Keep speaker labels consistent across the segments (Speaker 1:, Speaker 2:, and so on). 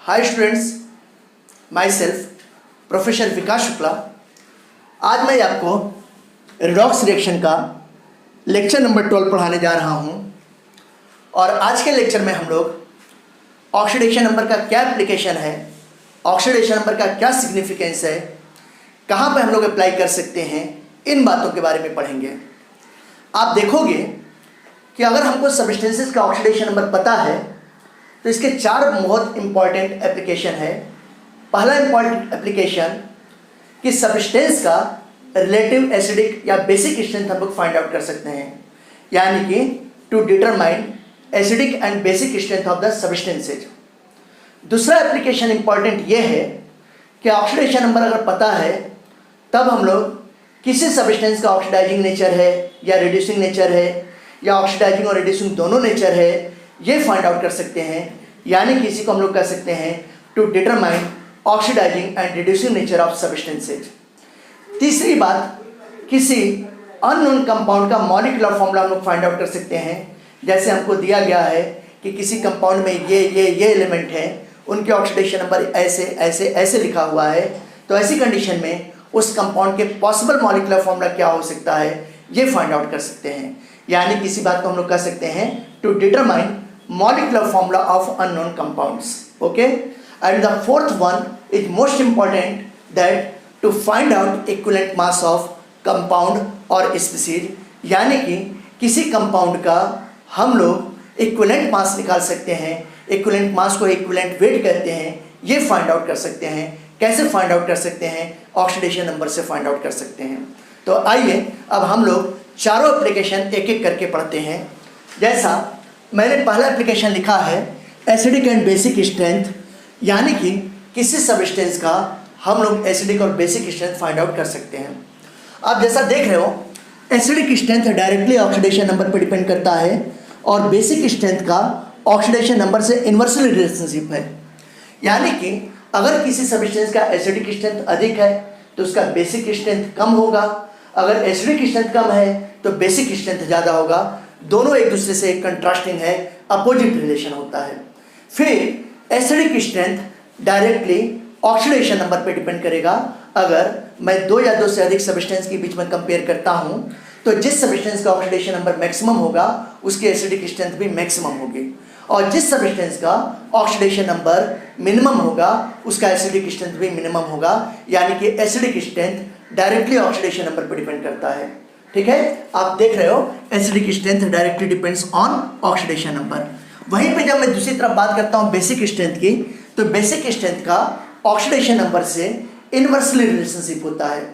Speaker 1: Hi students, my self professor Vikas Shukla. आज मैं आपको रिडॉक्स रिएक्शन का लेक्चर नंबर 12 पढ़ाने जा रहा हूं। और आज के लेक्चर में हम लोग ऑक्सीडेशन नंबर का क्या एप्लीकेशन है, ऑक्सीडेशन नंबर का क्या सिग्निफिकेंस है, कहाँ पर हम लोग अप्लाई कर सकते हैं, इन बातों के बारे में पढ़ेंगे। आप देखोगे कि अगर हमको सब्सटेंसेस का ऑक्सीडेशन नंबर पता है तो इसके 4 बहुत इंपॉर्टेंट एप्लीकेशन है। पहला इंपॉर्टेंट एप्लीकेशन कि सब्सटेंस का रिलेटिव एसिडिक या बेसिक स्ट्रेंथ हम लोग फाइंड आउट कर सकते हैं, यानी कि to determine acidic and basic strength of the substances. दूसरा एप्लीकेशन इंपॉर्टेंट ये है कि ऑक्सीडेशन नंबर अगर पता है तब हम लोग किसी सब्सटेंस का ऑक्सीडाइजिंग नेचर है या रिड्यूसिंग नेचर है या ऑक्सीडाइजिंग और रिड्यूसिंग दोनों नेचर है, ये फाइंड आउट कर सकते हैं। यानी कि इसी को हम लोग कह सकते हैं to determine oxidising and reducing nature of substances. तीसरी बात, किसी अननोन कंपाउंड का मॉलिक्यूलर फॉर्मूला हम लोग फाइंड आउट कर सकते हैं। जैसे हमको दिया गया है कि किसी कंपाउंड में ये एलिमेंट है, उनके ऑक्सीडेशन नंबर ऐसे ऐसे ऐसे लिखा हुआ है, तो ऐसी कंडीशन में उस कंपाउंड के पॉसिबल मॉलिक्यूलर फॉर्मूला क्या हो सकता है, ये फाइंड आउट कर सकते हैं। यानी किसी बात को हम लोग कह सकते हैं to determine molecular formula of unknown compounds. Okay, and the fourth one is most important, that to find out equivalent mass of compound or species, यानी कि किसी कंपाउंड का हम लोग इक्विवेलेंट मास निकाल सकते हैं। इक्विवेलेंट मास को इक्विवेलेंट वेट कहते हैं, ये फाइंड आउट कर सकते हैं। कैसे फाइंड आउट कर सकते हैं? ऑक्सीडेशन नंबर से फाइंड आउट कर सकते हैं। तो आइए अब हम लोग चारों एप्लीकेशन एक एक करके पढ़ते हैं। जैसा मैंने पहला एप्लीकेशन लिखा है एसिडिक एंड बेसिक स्ट्रेंथ, यानी कि किसी सब्सटेंस का हम लोग एसिडिक और बेसिक स्ट्रेंथ फाइंड आउट कर सकते हैं। आप जैसा देख रहे हो, acidic strength directly oxidation number पर डिपेंड करता है और बेसिक स्ट्रेंथ का ऑक्सीडेशन नंबर से इन्वर्सली रिलेशनशिप है। यानी कि अगर किसी सब्सटेंस का एसिडिक स्ट्रेंथ अधिक है तो उसका बेसिक स्ट्रेंथ कम होगा, अगर एसिडिक स्ट्रेंथ कम है तो बेसिक स्ट्रेंथ ज़्यादा होगा। दोनों एक दूसरे से कंट्रास्टिंग है, अपोजिट रिलेशन होता है। फिर acidic strength directly oxidation number पे डिपेंड करेगा। अगर मैं 2 या 2 से अधिक सब्सटेंस के बीच में कंपेयर करता हूं तो जिस सब्सटेंस का ऑक्सीडेशन नंबर मैक्सिमम होगा उसकी एसिडिक स्ट्रेंथ भी मैक्सिमम होगी, और जिस सब्सटेंस का ऑक्सीडेशन नंबर मिनिमम होगा उसका एसिडिक स्ट्रेंथ भी मिनिमम होगा। यानी कि acidic strength directly oxidation number पर डिपेंड करता है। ठीक है, आप देख रहे हो acidic strength directly depends on oxidation number. वहीं पे जब मैं दूसरी तरफ बात करता हूं बेसिक स्ट्रेंथ की, तो बेसिक स्ट्रेंथ का ऑक्सीडेशन नंबर से इन्वर्सली रिलेशनशिप होता है।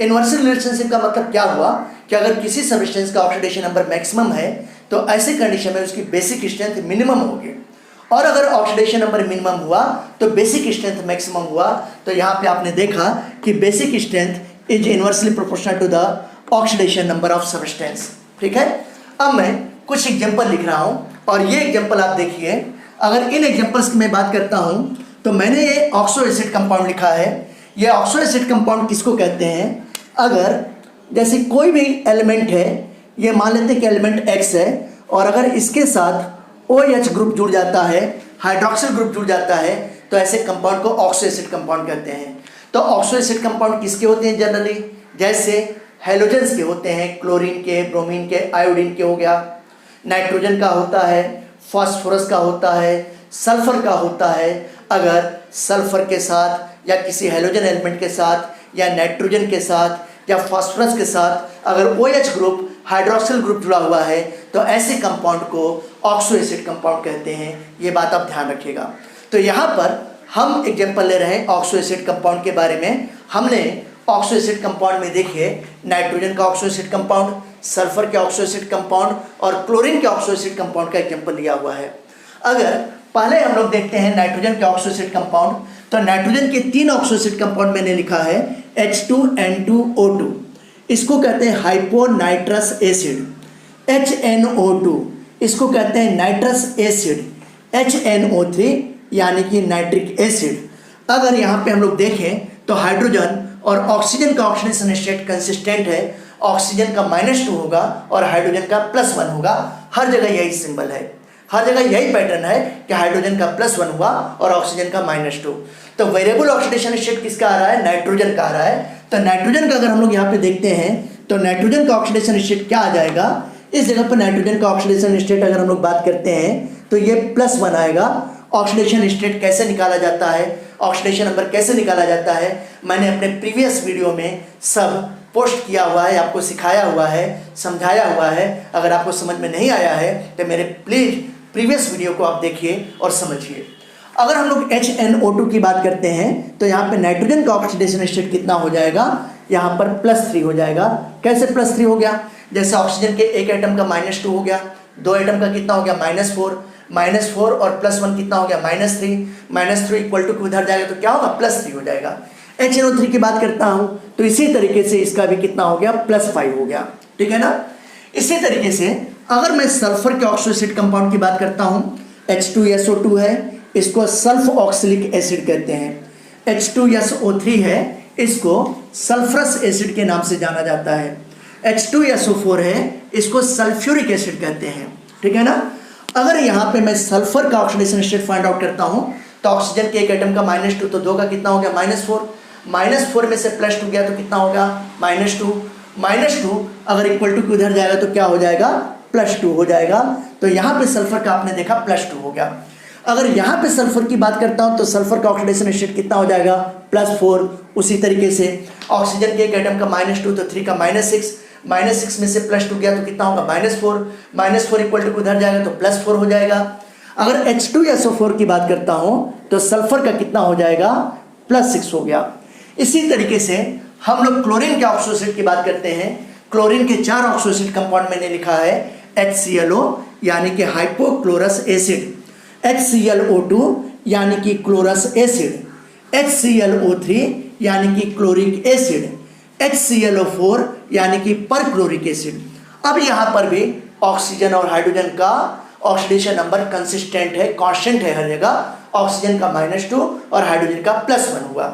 Speaker 1: इन्वर्सली रिलेशनशिप का मतलब क्या हुआ कि अगर किसी सब्सटेंस का ऑक्सीडेशन नंबर मैक्सिमम है तो ऐसी कंडीशन में उसकी बेसिक स्ट्रेंथ मिनिमम होगी, और अगर ऑक्सीडेशन नंबर मिनिमम हुआ तो बेसिक स्ट्रेंथ मैक्सिमम हुआ। तो यहाँ पे आपने देखा कि basic strength is inversely proportional to the oxidation number of substance. ठीक है, अब मैं कुछ एग्जांपल लिख रहा हूं और ये एग्जांपल आप देखिए। अगर इन एग्जांपल्स की मैं बात करता हूं तो मैंने ये ऑक्सो एसिड कंपाउंड लिखा है। ये ऑक्सो एसिड कंपाउंड किसको कहते हैं? अगर जैसे कोई भी एलिमेंट है, ये मान लेते हैं कि एलिमेंट X है, और अगर इसके साथ OH ग्रुप जुड़ जाता है, हाइड्रोक्सिल ग्रुप जुड़ जाता है, तो ऐसे कंपाउंड को ऑक्सो एसिड कंपाउंड कहते हैं। तो ऑक्सो एसिड कंपाउंड किसके होते हैं जनरली? जैसे हेलोजेंस के होते हैं, क्लोरीन के, ब्रोमीन के, आयोडीन के हो गया, नाइट्रोजन का होता है, फास्फोरस का होता है, सल्फर का होता है। अगर सल्फर के साथ या किसी हेलोजन एलिमेंट के साथ या नाइट्रोजन के साथ या फास्फोरस के साथ अगर OH ग्रुप, हाइड्रोक्सिल ग्रुप जुड़ा हुआ है तो ऐसे कंपाउंड को ऑक्सो एसिड कंपाउंड कहते हैं। ये बात आप ध्यान रखिएगा। तो यहाँ पर हम एग्जाम्पल ले रहे हैं ऑक्सो एसिड कंपाउंड के बारे में। हमने ऑक्सो एसिड कंपाउंड में देखिए नाइट्रोजन का ऑक्सो एसिड कंपाउंड, सल्फर के ऑक्सो एसिड कंपाउंड और क्लोरीन के ऑक्सो एसिड कंपाउंड का एग्जांपल लिया हुआ है। अगर पहले हम लोग देखते हैं नाइट्रोजन के ऑक्सो एसिड कंपाउंड, तो नाइट्रोजन के 3 ऑक्सो एसिड कंपाउंड मैंने लिखा है H2N2O2, इसको कहते हैं हाइपोनाइट्रस एसिड। HNO2 इसको कहते हैं नाइट्रस एसिड। HNO3 यानी कि नाइट्रिक एसिड। अगर यहाँ पे हम लोग देखें तो हाइड्रोजन और ऑक्सीजन का ऑक्सीडेशन स्टेट कंसिस्टेंट है। ऑक्सीजन का -2 होगा और हाइड्रोजन का +1 होगा। हर जगह यही सिंबल है। हर जगह यही पैटर्न है कि हाइड्रोजन का +1 हुआ और ऑक्सीजन का -2। तो वेरिएबल ऑक्सीडेशन स्टेट किसका आ रहा है? नाइट्रोजन का आ रहा है। तो नाइट्रोजन का अगर हम लोग यहाँ पे देखते हैं तो नाइट्रोजन का ऑक्सीडेशन स्टेट क्या आ जाएगा? इस जगह पर नाइट्रोजन का ऑक्सीडेशन स्टेट अगर हम लोग बात करते हैं तो ये +1 आएगा। ऑक्सीडेशन स्टेट कैसे निकाला जाता है, ऑक्सीडेशन नंबर कैसे निकाला जाता है, मैंने अपने प्रीवियस वीडियो में सब पोस्ट किया हुआ है, आपको सिखाया हुआ है, समझाया हुआ है। अगर आपको समझ में नहीं आया है तो मेरे प्लीज़ प्रीवियस वीडियो को आप देखिए और समझिए। अगर हम लोग HNO2 की बात करते हैं तो यहाँ पे नाइट्रोजन का ऑक्सीडेशन स्टेट कितना हो जाएगा? यहाँ पर +3 हो जाएगा। कैसे +3 हो गया? जैसे ऑक्सीजन के एक एटम का -2 हो गया, 2 एटम का कितना हो गया? -4 और +1 कितना हो गया? -3 इक्वल टू उधर जाएगा तो क्या होगा? +3 हो जाएगा। HNO3 की बात करता हूँ तो इसी तरीके से इसका भी कितना हो गया? +5 हो गया। ठीक है ना? इसी तरीके से अगर मैं सल्फर के ऑक्सो कंपाउंड की बात करता हूँ, H2SO2 है, इसको सल्फ ऑक्सिलिक एसिड कहते हैं। H2SO3 है, इसको सल्फरस एसिड के नाम से जाना जाता है। H2SO4 है, इसको सल्फ्यूरिक एसिड कहते हैं। ठीक है ना? अगर यहाँ पे मैं सल्फर का ऑक्सीडेशन स्टेट फाइंड आउट करता हूँ तो ऑक्सीजन के एक एटम का -2 तो 2 का कितना हो गया? -4 में से +2 गया तो कितना होगा? -2 अगर इक्वल टू उधर जाएगा तो क्या हो जाएगा? +2 हो जाएगा। तो यहाँ पे सल्फर का आपने देखा +2 हो गया। अगर यहाँ पे सल्फर की बात करता हूँ तो सल्फर का ऑक्सीडेशन स्टेट कितना हो जाएगा? +4। उसी तरीके से ऑक्सीजन के एक एटम का -2 तो 3 का -6 में से +2 गया तो कितना होगा? -4 इक्वल टू उधर जाएगा तो +4 हो जाएगा। अगर H2SO4 की बात करता हूँ तो सल्फर का कितना हो जाएगा? +6 हो गया। इसी तरीके से हम लोग क्लोरीन के ऑक्सो एसिड की बात करते हैं। क्लोरीन के 4 ऑक्सो एसिड कंपाउंड मैंने लिखा है। HClO यानी कि हाइपोक्लोरस एसिड, HClO2 यानी कि क्लोरस एसिड, HClO3 यानी कि क्लोरिक एसिड, HClO4 यानी कि परक्लोरिक एसिड। अब यहाँ पर भी ऑक्सीजन और हाइड्रोजन का ऑक्सीडेशन नंबर कंसिस्टेंट है, कांस्टेंट है हर जगह। ऑक्सीजन का -2 और हाइड्रोजन का +1 हुआ।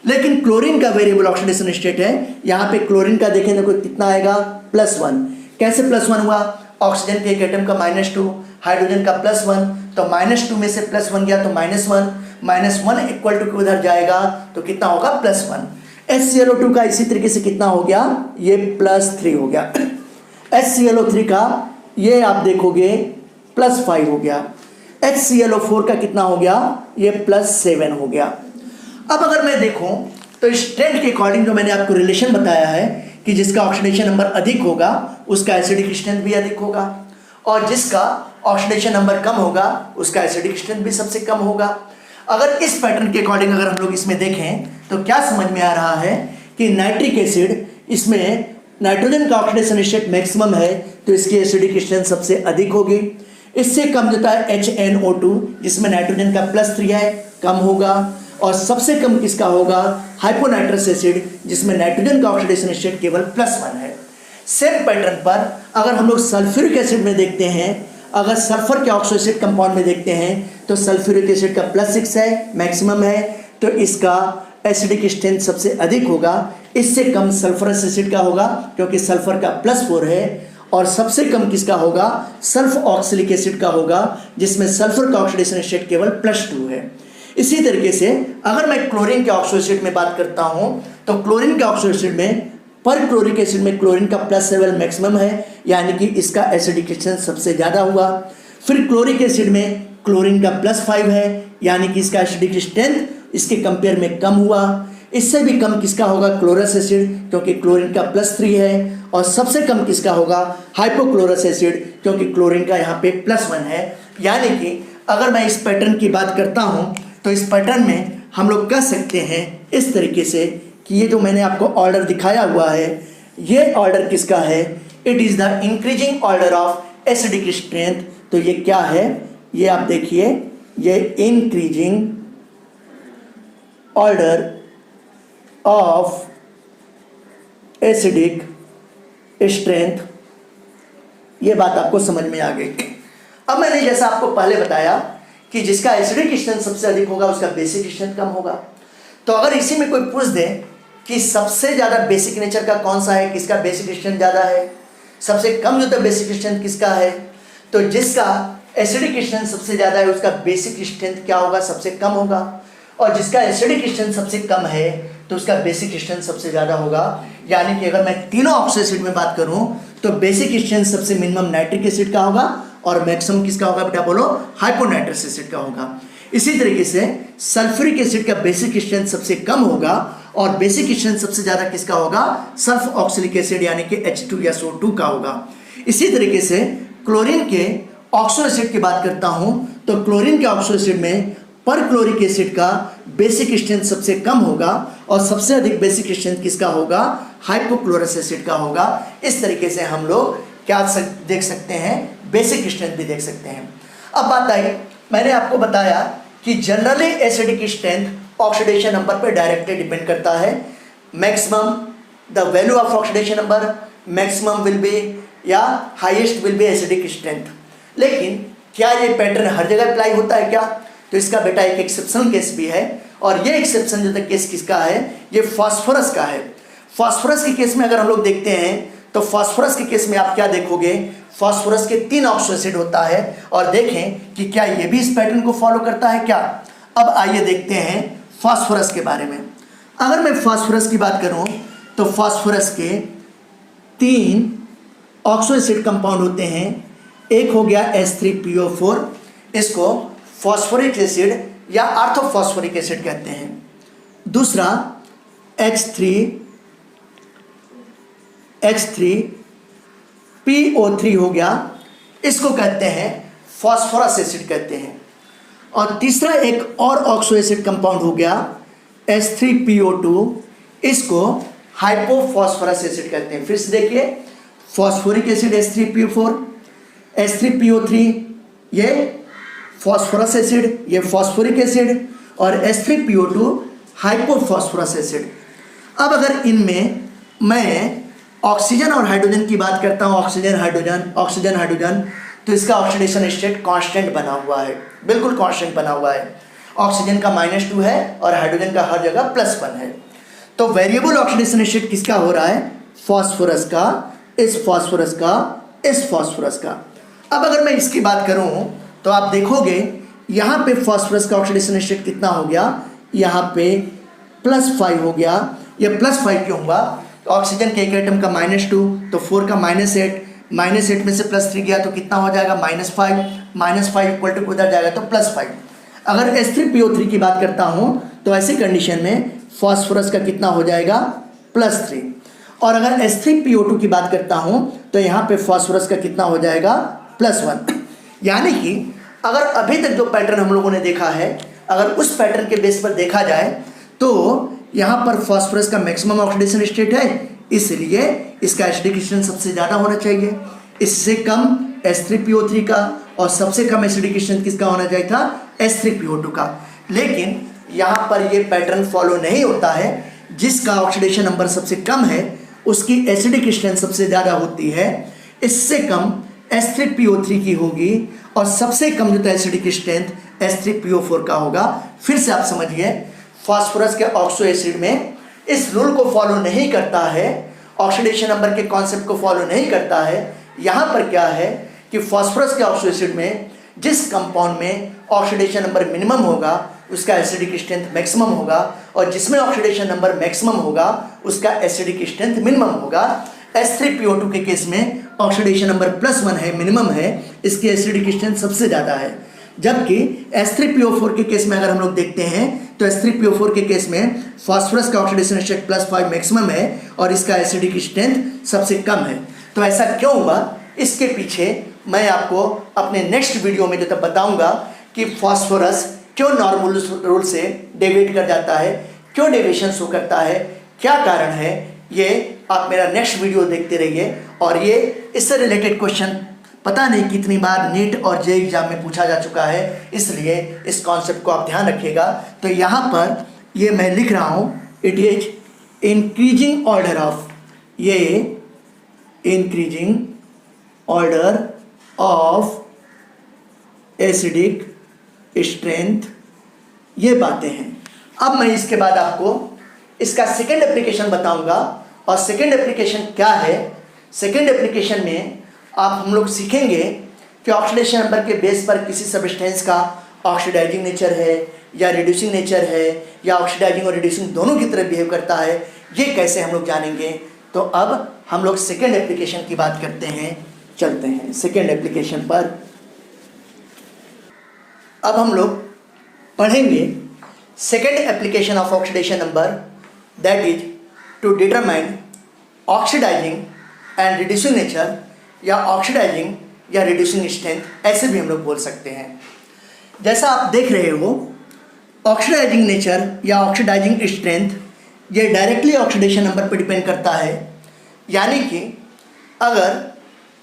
Speaker 1: लेकिन क्लोरीन का वेरिएबल ऑक्सीडेशन स्टेट है। यहाँ पे क्लोरीन का देखें तो कितना आएगा? +1। कैसे +1 हुआ? ऑक्सीजन के एक एटम का -2, हाइड्रोजन का +1, तो -2 में से +1 गया तो -1 इक्वल टू उधर जाएगा तो कितना होगा? +1। HClO2 का इसी तरीके से कितना हो गया? ये +3 हो गया। HClO3 का ये आप देखोगे +5 हो गया। HClO4 का कितना हो गया? ये +7 हो गया। अब अगर मैं देखूं तो स्ट्रेंथ के अकॉर्डिंग जो मैंने आपको रिलेशन बताया है कि जिसका ऑक्सीडेशन नंबर अधिक होगा उसका एसिडिक स्ट्रेंथ भी अधिक होगा, और जिसका ऑक्सीडेशन नंबर कम होगा उसका एसिडिक स्ट्रेंथ भी सबसे कम होगा। अगर इस पैटर्न के अकॉर्डिंग अगर हम लोग इसमें देखें तो क्या समझ में आ रहा है कि नाइट्रिक एसिड, इसमें नाइट्रोजन का ऑक्सीडेशन स्टेट मैक्सिमम है तो इसकी एसिडिक स्ट्रेंथ सबसे अधिक होगी। इससे कम जो है HNO2 जिसमें नाइट्रोजन का +3 है, कम होगा। और सबसे कम किसका होगा? हाइपोनाइट्रस एसिड जिसमें नाइट्रोजन का ऑक्सीडेशन स्टेट केवल +1 है। सेम पैटर्न पर अगर हम लोग सल्फ्यूरिक एसिड में देखते हैं, अगर सल्फर के ऑक्सो एसिड कंपाउंड में देखते हैं तो सल्फ्यूरिक एसिड का +6 है, मैक्सिमम है, तो इसका एसिडिक स्ट्रेंथ सबसे अधिक होगा। इससे कम सल्फरस एसिड का होगा क्योंकि सल्फर का +4 है। और सबसे कम किसका होगा? सल्फ ऑक्सिलिक एसिड का होगा जिसमें सल्फर का ऑक्सीडेशन स्टेट केवल +2 है। इसी तरीके से अगर मैं क्लोरीन के ऑक्सो एसिड में बात करता हूं तो क्लोरीन के ऑक्सो एसिड में परक्लोरिक एसिड में क्लोरीन का +7 मैक्सिमम है, यानी कि इसका एसिडिक स्ट्रेंथ सबसे ज़्यादा हुआ। फिर क्लोरिक एसिड में क्लोरीन का +5 है, यानी कि इसका एसिडिक स्ट्रेंथ इसके कंपेयर में कम हुआ। इससे भी कम किसका होगा? क्लोरस एसिड, क्योंकि क्लोरीन का +3 है। और सबसे कम किसका होगा? हाइपोक्लोरस एसिड, क्योंकि क्लोरीन का यहाँ पे +1 है। यानी कि अगर मैं इस पैटर्न की बात करता हूँ तो इस पैटर्न में हम लोग कह सकते हैं इस तरीके से कि ये जो मैंने आपको ऑर्डर दिखाया हुआ है, ये ऑर्डर किसका है? It is the increasing order of acidic strength. तो ये क्या है? ये आप देखिए, ये increasing order of acidic strength. ये बात आपको समझ में आ गई। अब मैंने जैसा आपको पहले बताया कि जिसका एसिडिक स्ट्रेंथ सबसे अधिक होगा उसका बेसिक स्ट्रेंथ कम होगा। तो अगर इसी में कोई पूछ दे कि सबसे ज़्यादा बेसिक नेचर का कौन सा है, किसका बेसिक स्ट्रेंथ ज़्यादा है, सबसे कम जो तो बेसिक स्ट्रेंथ किसका है, तो जिसका एसिडिक स्ट्रेंथ सबसे ज़्यादा है उसका बेसिक स्ट्रेंथ क्या होगा, सबसे कम होगा, और जिसका एसिडिक स्ट्रेंथ सबसे कम है तो उसका बेसिक स्ट्रेंथ सबसे ज़्यादा होगा। यानी कि अगर मैं तीनों ऑक्सो एसिड में बात करूं तो बेसिक स्ट्रेंथ सबसे मिनिमम नाइट्रिक एसिड का होगा और मैक्सिमम किसका होगा बेटा, बोलो, हाइपोनाइट्रस एसिड का होगा। इसी तरीके से सल्फ्यूरिक एसिड का बेसिक स्ट्रेंथ सबसे कम होगा और बेसिक स्ट्रेंथ सबसे ज़्यादा किसका होगा, सल्फ ऑक्सिलिक एसिड यानी कि H2 या SO2 का होगा। इसी तरीके से क्लोरीन के ऑक्सो एसिड की बात करता हूं तो क्लोरीन के ऑक्सो एसिड में पर क्लोरिक एसिड का बेसिक स्ट्रेंथ सबसे कम होगा और सबसे अधिक बेसिक स्ट्रेंथ किसका होगा, हाइपोक्लोरस एसिड का होगा। इस तरीके से हम लोग क्या देख सकते हैं, बेसिक स्ट्रेंथ भी देख सकते हैं। अब बात आई, मैंने आपको बताया कि generally acidic strength oxidation number पर डायरेक्टली डिपेंड करता है। Maximum the value of oxidation number maximum will be या highest will be acidic strength. लेकिन क्या ये पैटर्न हर जगह अप्लाई होता है क्या, तो इसका बेटा एक एक्सेप्शनल केस भी है और ये एक्सेप्शन जो केस किसका है, ये फास्फोरस का है। फास्फोरस के केस में अगर हम लोग देखते हैं तो फास्फोरस के केस में आप क्या देखोगे, फास्फोरस के 3 ऑक्सो एसिड होता है और देखें कि क्या ये भी इस पैटर्न को फॉलो करता है क्या। अब आइए देखते हैं फास्फोरस के बारे में। अगर मैं फास्फोरस की बात करूं तो फास्फोरस के 3 ऑक्सो एसिड कंपाउंड होते हैं। एक हो गया H3PO4, इसको फॉस्फोरिक एसिड या आर्थोफॉस्फोरिक एसिड कहते हैं। दूसरा H3PO3 हो गया, इसको कहते हैं फॉस्फोरस एसिड कहते हैं। और तीसरा एक और ऑक्सो एसिड कंपाउंड हो गया H3PO2, इसको हाइपोफॉस्फोरस एसिड कहते हैं। फिर से देखिए, फॉस्फोरिक एसिड H3PO4, H3PO3 ये फॉस्फोरस एसिड, ये फॉस्फोरिक एसिड, और H3PO2 हाइपोफॉस्फोरस एसिड। अब अगर इनमें मैं ऑक्सीजन और हाइड्रोजन की बात करता हूँ, ऑक्सीजन हाइड्रोजन, तो इसका ऑक्सीडेशन स्टेट कांस्टेंट बना हुआ है, बिल्कुल कांस्टेंट बना हुआ है। ऑक्सीजन का -2 है और हाइड्रोजन का हर जगह +1 है। तो वेरिएबल ऑक्सीडेशन स्टेट किसका हो रहा है, फास्फोरस का, इस फास्फोरस का, इस फास्फोरस का। अब अगर मैं इसकी बात करूं तो आप देखोगे यहाँ पे फास्फोरस का ऑक्सीडेशन स्टेट कितना हो गया, यहाँ पे +5 हो गया। ये +5 क्यों हुआ, तो ऑक्सीजन के एक एटम का -2 तो 4 का -8, -8 में से +3 गया तो कितना हो जाएगा, -5 इक्वल टू उधर जाएगा तो +5। अगर H3PO3 की बात करता हूँ तो ऐसी कंडीशन में फास्फोरस का कितना हो जाएगा, +3। और अगर H3PO2 की बात करता हूँ तो यहाँ पे फास्फोरस का कितना हो जाएगा, +1। यानी कि अगर अभी तक जो पैटर्न हम लोगों ने देखा है, अगर उस पैटर्न के बेस पर देखा जाए तो यहाँ पर फास्फोरस का मैक्सिमम ऑक्सीडेशन स्टेट है, इसलिए इसका एसिडिक स्ट्रेंथ सबसे ज़्यादा होना चाहिए। इससे कम H3PO3 का और सबसे कम एसिडिक स्ट्रेंथ किसका होना चाहिए था, H3PO2 का। लेकिन यहाँ पर ये पैटर्न फॉलो नहीं होता है। जिसका ऑक्सीडेशन नंबर सबसे कम है उसकी एसिडिक स्ट्रेंथ सबसे ज़्यादा होती है, इससे कम H3PO3 की होगी और सबसे कम जो एसिडिक स्ट्रेंथ H3PO4 का होगा। फिर से आप समझिए, फास्फोरस के ऑक्सो एसिड में इस रूल को फॉलो नहीं करता है, ऑक्सीडेशन नंबर के कॉन्सेप्ट को फॉलो नहीं करता है। यहाँ पर क्या है कि फास्फोरस के ऑक्सो एसिड में जिस कंपाउंड में ऑक्सीडेशन नंबर मिनिमम होगा उसका एसिडिक स्ट्रेंथ मैक्सिमम होगा, और जिसमें ऑक्सीडेशन नंबर मैक्सिमम होगा उसका एसिडिक स्ट्रेंथ मिनिमम होगा। H3PO2 के केस में ऑक्सीडेशन नंबर +1 है, मिनिमम है, इसकी एसिडिक स्ट्रेंथ सबसे ज़्यादा है। जबकि H3PO4 के केस में अगर हम लोग देखते हैं तो H3PO4 के केस में फास्फोरस का ऑक्सीडेशन स्टेट +5 मैक्सिमम है और इसका एसिडिक स्ट्रेंथ सबसे कम है। तो ऐसा क्यों हुआ, इसके पीछे मैं आपको अपने नेक्स्ट वीडियो में जो तब बताऊंगा कि फास्फोरस क्यों नॉर्मल रूल से डेविएट कर जाता है, क्यों डेविएशन शो करता है, क्या कारण है। ये आप मेरा नेक्स्ट वीडियो देखते रहिए। और ये इससे रिलेटेड क्वेश्चन पता नहीं कितनी बार नीट और जे एग्जाम में पूछा जा चुका है, इसलिए इस कॉन्सेप्ट को आप ध्यान रखिएगा। तो यहाँ पर ये मैं लिख रहा हूँ, it is increasing order of, ये increasing order of acidic strength, ये बातें हैं। अब मैं इसके बाद आपको इसका सेकेंड एप्लीकेशन बताऊंगा। और सेकेंड एप्लीकेशन क्या है, सेकेंड एप्लीकेशन में आप हम लोग सीखेंगे कि ऑक्सीडेशन नंबर के बेस पर किसी सब्सटेंस का ऑक्सीडाइजिंग नेचर है या रिड्यूसिंग नेचर है या ऑक्सीडाइजिंग और रिड्यूसिंग दोनों की तरह बिहेव करता है, ये कैसे हम लोग जानेंगे। तो अब हम लोग सेकेंड एप्लीकेशन की बात करते हैं, चलते हैं सेकेंड एप्लीकेशन पर। अब हम लोग पढ़ेंगे second application of oxidation number, that is to determine oxidising and reducing nature या ऑक्सीडाइजिंग या रिड्यूसिंग स्ट्रेंथ, ऐसे भी हम लोग बोल सकते हैं। जैसा आप देख रहे हो, ऑक्सीडाइजिंग नेचर या ऑक्सीडाइजिंग स्ट्रेंथ ये डायरेक्टली ऑक्सीडेशन नंबर पर डिपेंड करता है। यानी कि अगर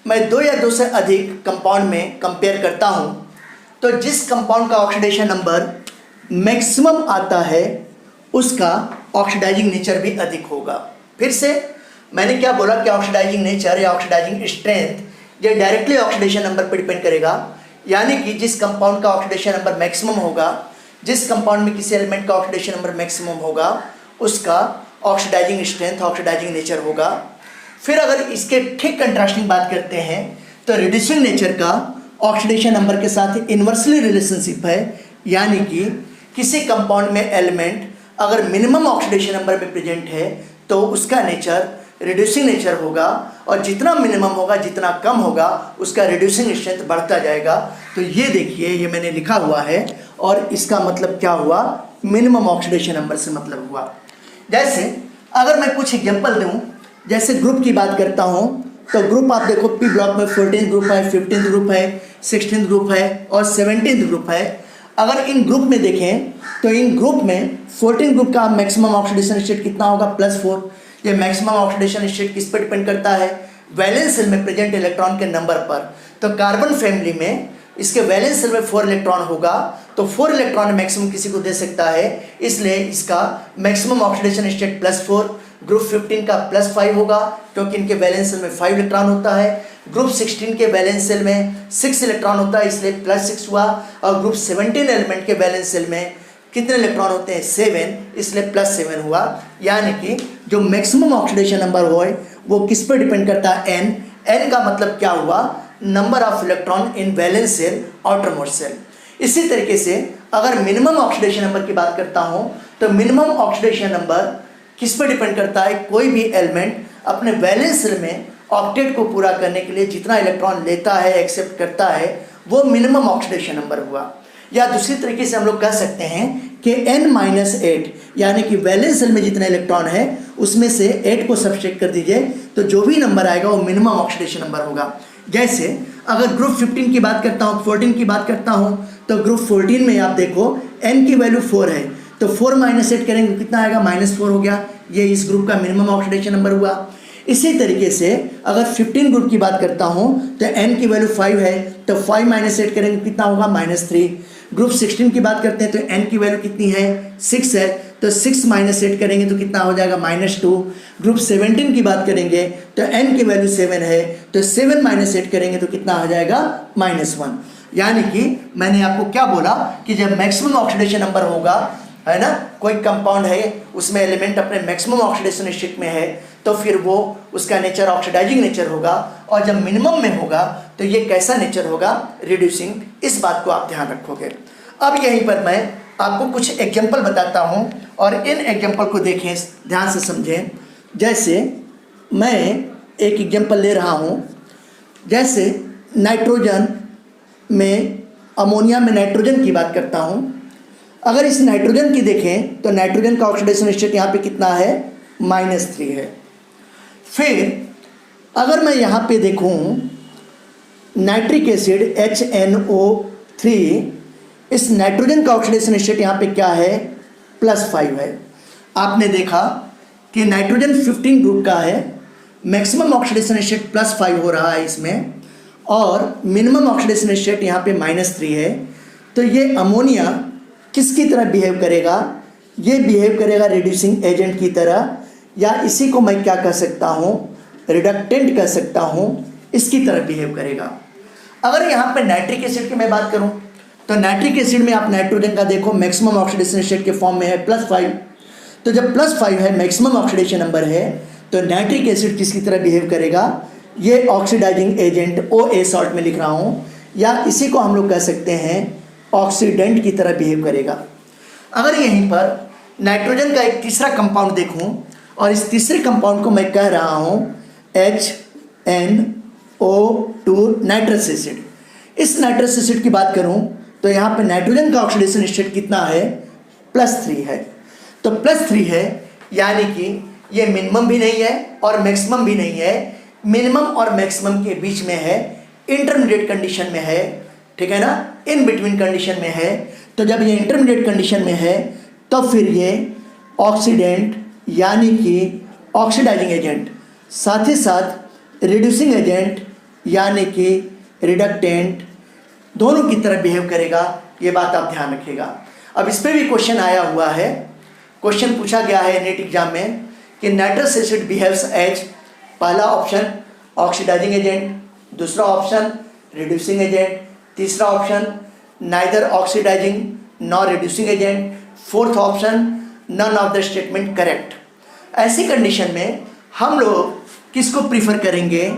Speaker 1: मैं दो या दो से अधिक कंपाउंड में कंपेयर करता हूँ तो जिस कंपाउंड का ऑक्सीडेशन नंबर मैक्सिमम आता है उसका ऑक्सीडाइजिंग नेचर भी अधिक होगा। फिर से मैंने क्या बोला कि ऑक्सीडाइजिंग नेचर या ऑक्सीडाइजिंग स्ट्रेंथ ये डायरेक्टली ऑक्सीडेशन नंबर पर डिपेंड करेगा। यानी कि जिस कंपाउंड का ऑक्सीडेशन नंबर मैक्सिमम होगा, जिस कंपाउंड में किसी एलिमेंट का ऑक्सीडेशन नंबर मैक्सिमम होगा, उसका ऑक्सीडाइजिंग स्ट्रेंथ ऑक्सीडाइजिंग नेचर होगा। फिर अगर इसके ठीक कंट्रास्टिंग बात करते हैं तो रिड्यूसिंग नेचर का ऑक्सीडेशन नंबर के साथ इन्वर्सली रिलेशनशिप है। यानी कि किसी कंपाउंड में एलिमेंट अगर मिनिमम ऑक्सीडेशन नंबर में प्रेजेंट है तो उसका नेचर रिड्यूसिंग नेचर होगा, और जितना मिनिमम होगा, जितना कम होगा, उसका रिड्यूसिंग स्ट्रेंथ बढ़ता जाएगा। तो ये देखिए, ये मैंने लिखा हुआ है और इसका मतलब क्या हुआ, मिनिमम ऑक्सीडेशन नंबर से मतलब हुआ। जैसे अगर मैं कुछ एग्जांपल दूं, जैसे ग्रुप की बात करता हूं तो ग्रुप आप देखो पी ब्लॉक में 14th ग्रुप है, 15th ग्रुप है, 16th ग्रुप है और 17th ग्रुप है। अगर इन ग्रुप में देखें तो इन ग्रुप में 14th ग्रुप का मैक्सिमम ऑक्सीडेशन स्टेट कितना होगा, +4। ये मैक्सिमम ऑक्सीडेशन स्टेट किस पर डिपेंड करता है, वैलेंस सेल में प्रेजेंट इलेक्ट्रॉन के नंबर पर। तो कार्बन फैमिली में इसके वैलेंस सेल में 4 इलेक्ट्रॉन होगा, तो 4 इलेक्ट्रॉन मैक्सिमम किसी को दे सकता है, इसलिए इसका मैक्सिमम ऑक्सीडेशन स्टेट +4। ग्रुप 15 का +5 होगा क्योंकि इनके वैलेंस सेल में 5 इलेक्ट्रॉन होता है। ग्रुप 16 के वैलेंस सेल में 6 इलेक्ट्रॉन होता है, इसलिए +6 हुआ। और ग्रुप 17 एलिमेंट के वैलेंस सेल में कितने इलेक्ट्रॉन होते हैं, 7, इसलिए +7 हुआ। यानी कि जो मैक्सिमम ऑक्सीडेशन नंबर हो वो किस पर डिपेंड करता है, n का मतलब क्या हुआ, number of electron in valence shell, outermost shell. इसी तरीके से अगर मिनिमम ऑक्सीडेशन नंबर की बात करता हूँ तो मिनिमम ऑक्सीडेशन नंबर किस पर डिपेंड करता है, कोई भी एलिमेंट अपने वैलेंस सेल में ऑक्टेट को पूरा करने के लिए जितना इलेक्ट्रॉन लेता है, एक्सेप्ट करता है, वो मिनिमम ऑक्सीडेशन नंबर हुआ। या दूसरी तरीके से हम लोग कह सकते हैं कि n-8 यानी कि वैलेंस सेल में जितना इलेक्ट्रॉन है उसमें से 8 को सब्सट्रैक्ट कर दीजिए तो जो भी नंबर आएगा वो मिनिमम ऑक्सीडेशन नंबर होगा। जैसे अगर ग्रुप 15 की बात करता हूँ, 14 की बात करता हूँ, तो ग्रुप 14 में आप देखो n की वैल्यू 4 है, तो 4 - 8 करेंगे कितना आएगा, -4 हो गया। ये इस ग्रुप का मिनिमम ऑक्सीडेशन नंबर हुआ। इसी तरीके से अगर 15 ग्रुप की बात करता हूँ तो n की वैल्यू 5 है, तो 5 - 8 करेंगे कितना होगा, -3। ग्रुप 16 की बात करते हैं तो n की वैल्यू कितनी है, 6 है, तो 6 - 8 करेंगे तो कितना हो जाएगा, -2। ग्रुप 17 की बात करेंगे तो n की वैल्यू 7 है, तो 7 - 8 करेंगे तो कितना हो जाएगा, -1। यानी कि मैंने आपको क्या बोला कि जब मैक्सिमम ऑक्सीडेशन नंबर होगा, है ना, कोई कंपाउंड है उसमें एलिमेंट अपने मैक्सिमम ऑक्सीडेशन स्टेट में है, तो फिर वो उसका नेचर ऑक्सीडाइजिंग नेचर होगा। और जब मिनिमम में होगा तो ये कैसा नेचर होगा, रिड्यूसिंग। इस बात को आप ध्यान रखोगे। अब यहीं पर मैं आपको कुछ एग्जांपल बताता हूँ और इन एग्जांपल को देखें, ध्यान से समझें। जैसे मैं एक एग्जांपल ले रहा हूँ, जैसे नाइट्रोजन में, अमोनिया में नाइट्रोजन की बात करता हूँ। अगर इस नाइट्रोजन की देखें तो नाइट्रोजन का ऑक्सीडेशन स्टेट यहाँ पे कितना है, -3 है। फिर अगर मैं यहाँ पे देखूँ नाइट्रिक एसिड HNO3, इस नाइट्रोजन का ऑक्सीडेशन स्टेट यहाँ पे क्या है, +5 है। आपने देखा कि नाइट्रोजन 15 ग्रुप का है, मैक्सिमम ऑक्सीडेशन स्टेट +5 हो रहा है इसमें, और मिनिमम ऑक्सीडेशन स्टेट यहाँ पे -3 है। तो ये अमोनिया किसकी तरह बिहेव करेगा, ये बिहेव करेगा रिड्यूसिंग एजेंट की तरह, या इसी को मैं क्या कह सकता हूँ, रिडक्टेंट कह सकता हूँ, इसकी तरह बिहेव करेगा। अगर यहाँ पे नाइट्रिक एसिड की मैं बात करूँ तो नाइट्रिक एसिड में आप नाइट्रोजन का देखो मैक्सिमम ऑक्सीडेशन स्टेट के फॉर्म में है +5। तो जब +5 है, मैक्सिमम ऑक्सीडेशन नंबर है, तो नाइट्रिक एसिड किसकी तरह बिहेव करेगा, ये ऑक्सीडाइजिंग एजेंट OA सॉल्ट में लिख रहा हूँ, या इसी को हम लोग कह सकते हैं ऑक्सीडेंट की तरह बिहेव करेगा। अगर यहीं पर नाइट्रोजन का एक तीसरा कंपाउंड देखूं और इस तीसरे कंपाउंड को मैं कह रहा हूं HNO2 नाइट्रस एसिड। इस नाइट्रस एसिड की बात करूं तो यहाँ पे नाइट्रोजन का ऑक्सीडेशन स्टेट कितना है, +3 है। तो +3 है यानी कि ये मिनिमम भी नहीं है और मैक्सिमम भी नहीं है, मिनिमम और मैक्सिमम के बीच में है, इंटरमीडिएट कंडीशन में है, ठीक है ना, इन बिटवीन कंडीशन में है। तो जब ये इंटरमीडिएट कंडीशन में है तो फिर ये ऑक्सीडेंट यानी कि ऑक्सीडाइजिंग एजेंट, साथ ही साथ रिड्यूसिंग एजेंट यानी कि रिडक्टेंट, दोनों की तरह बिहेव करेगा। ये बात आप ध्यान रखिएगा। अब इस पर भी क्वेश्चन आया हुआ है, क्वेश्चन पूछा गया है नेट एग्जाम में कि नाइट्रस एसिड बिहेव्स एज, पहला ऑप्शन ऑक्सीडाइजिंग एजेंट, दूसरा ऑप्शन रिड्यूसिंग एजेंट, तीसरा option neither oxidising nor reducing agent, fourth option none of the statement correct. ऐसी कंडीशन में हम लोग किसको प्रीफर करेंगे,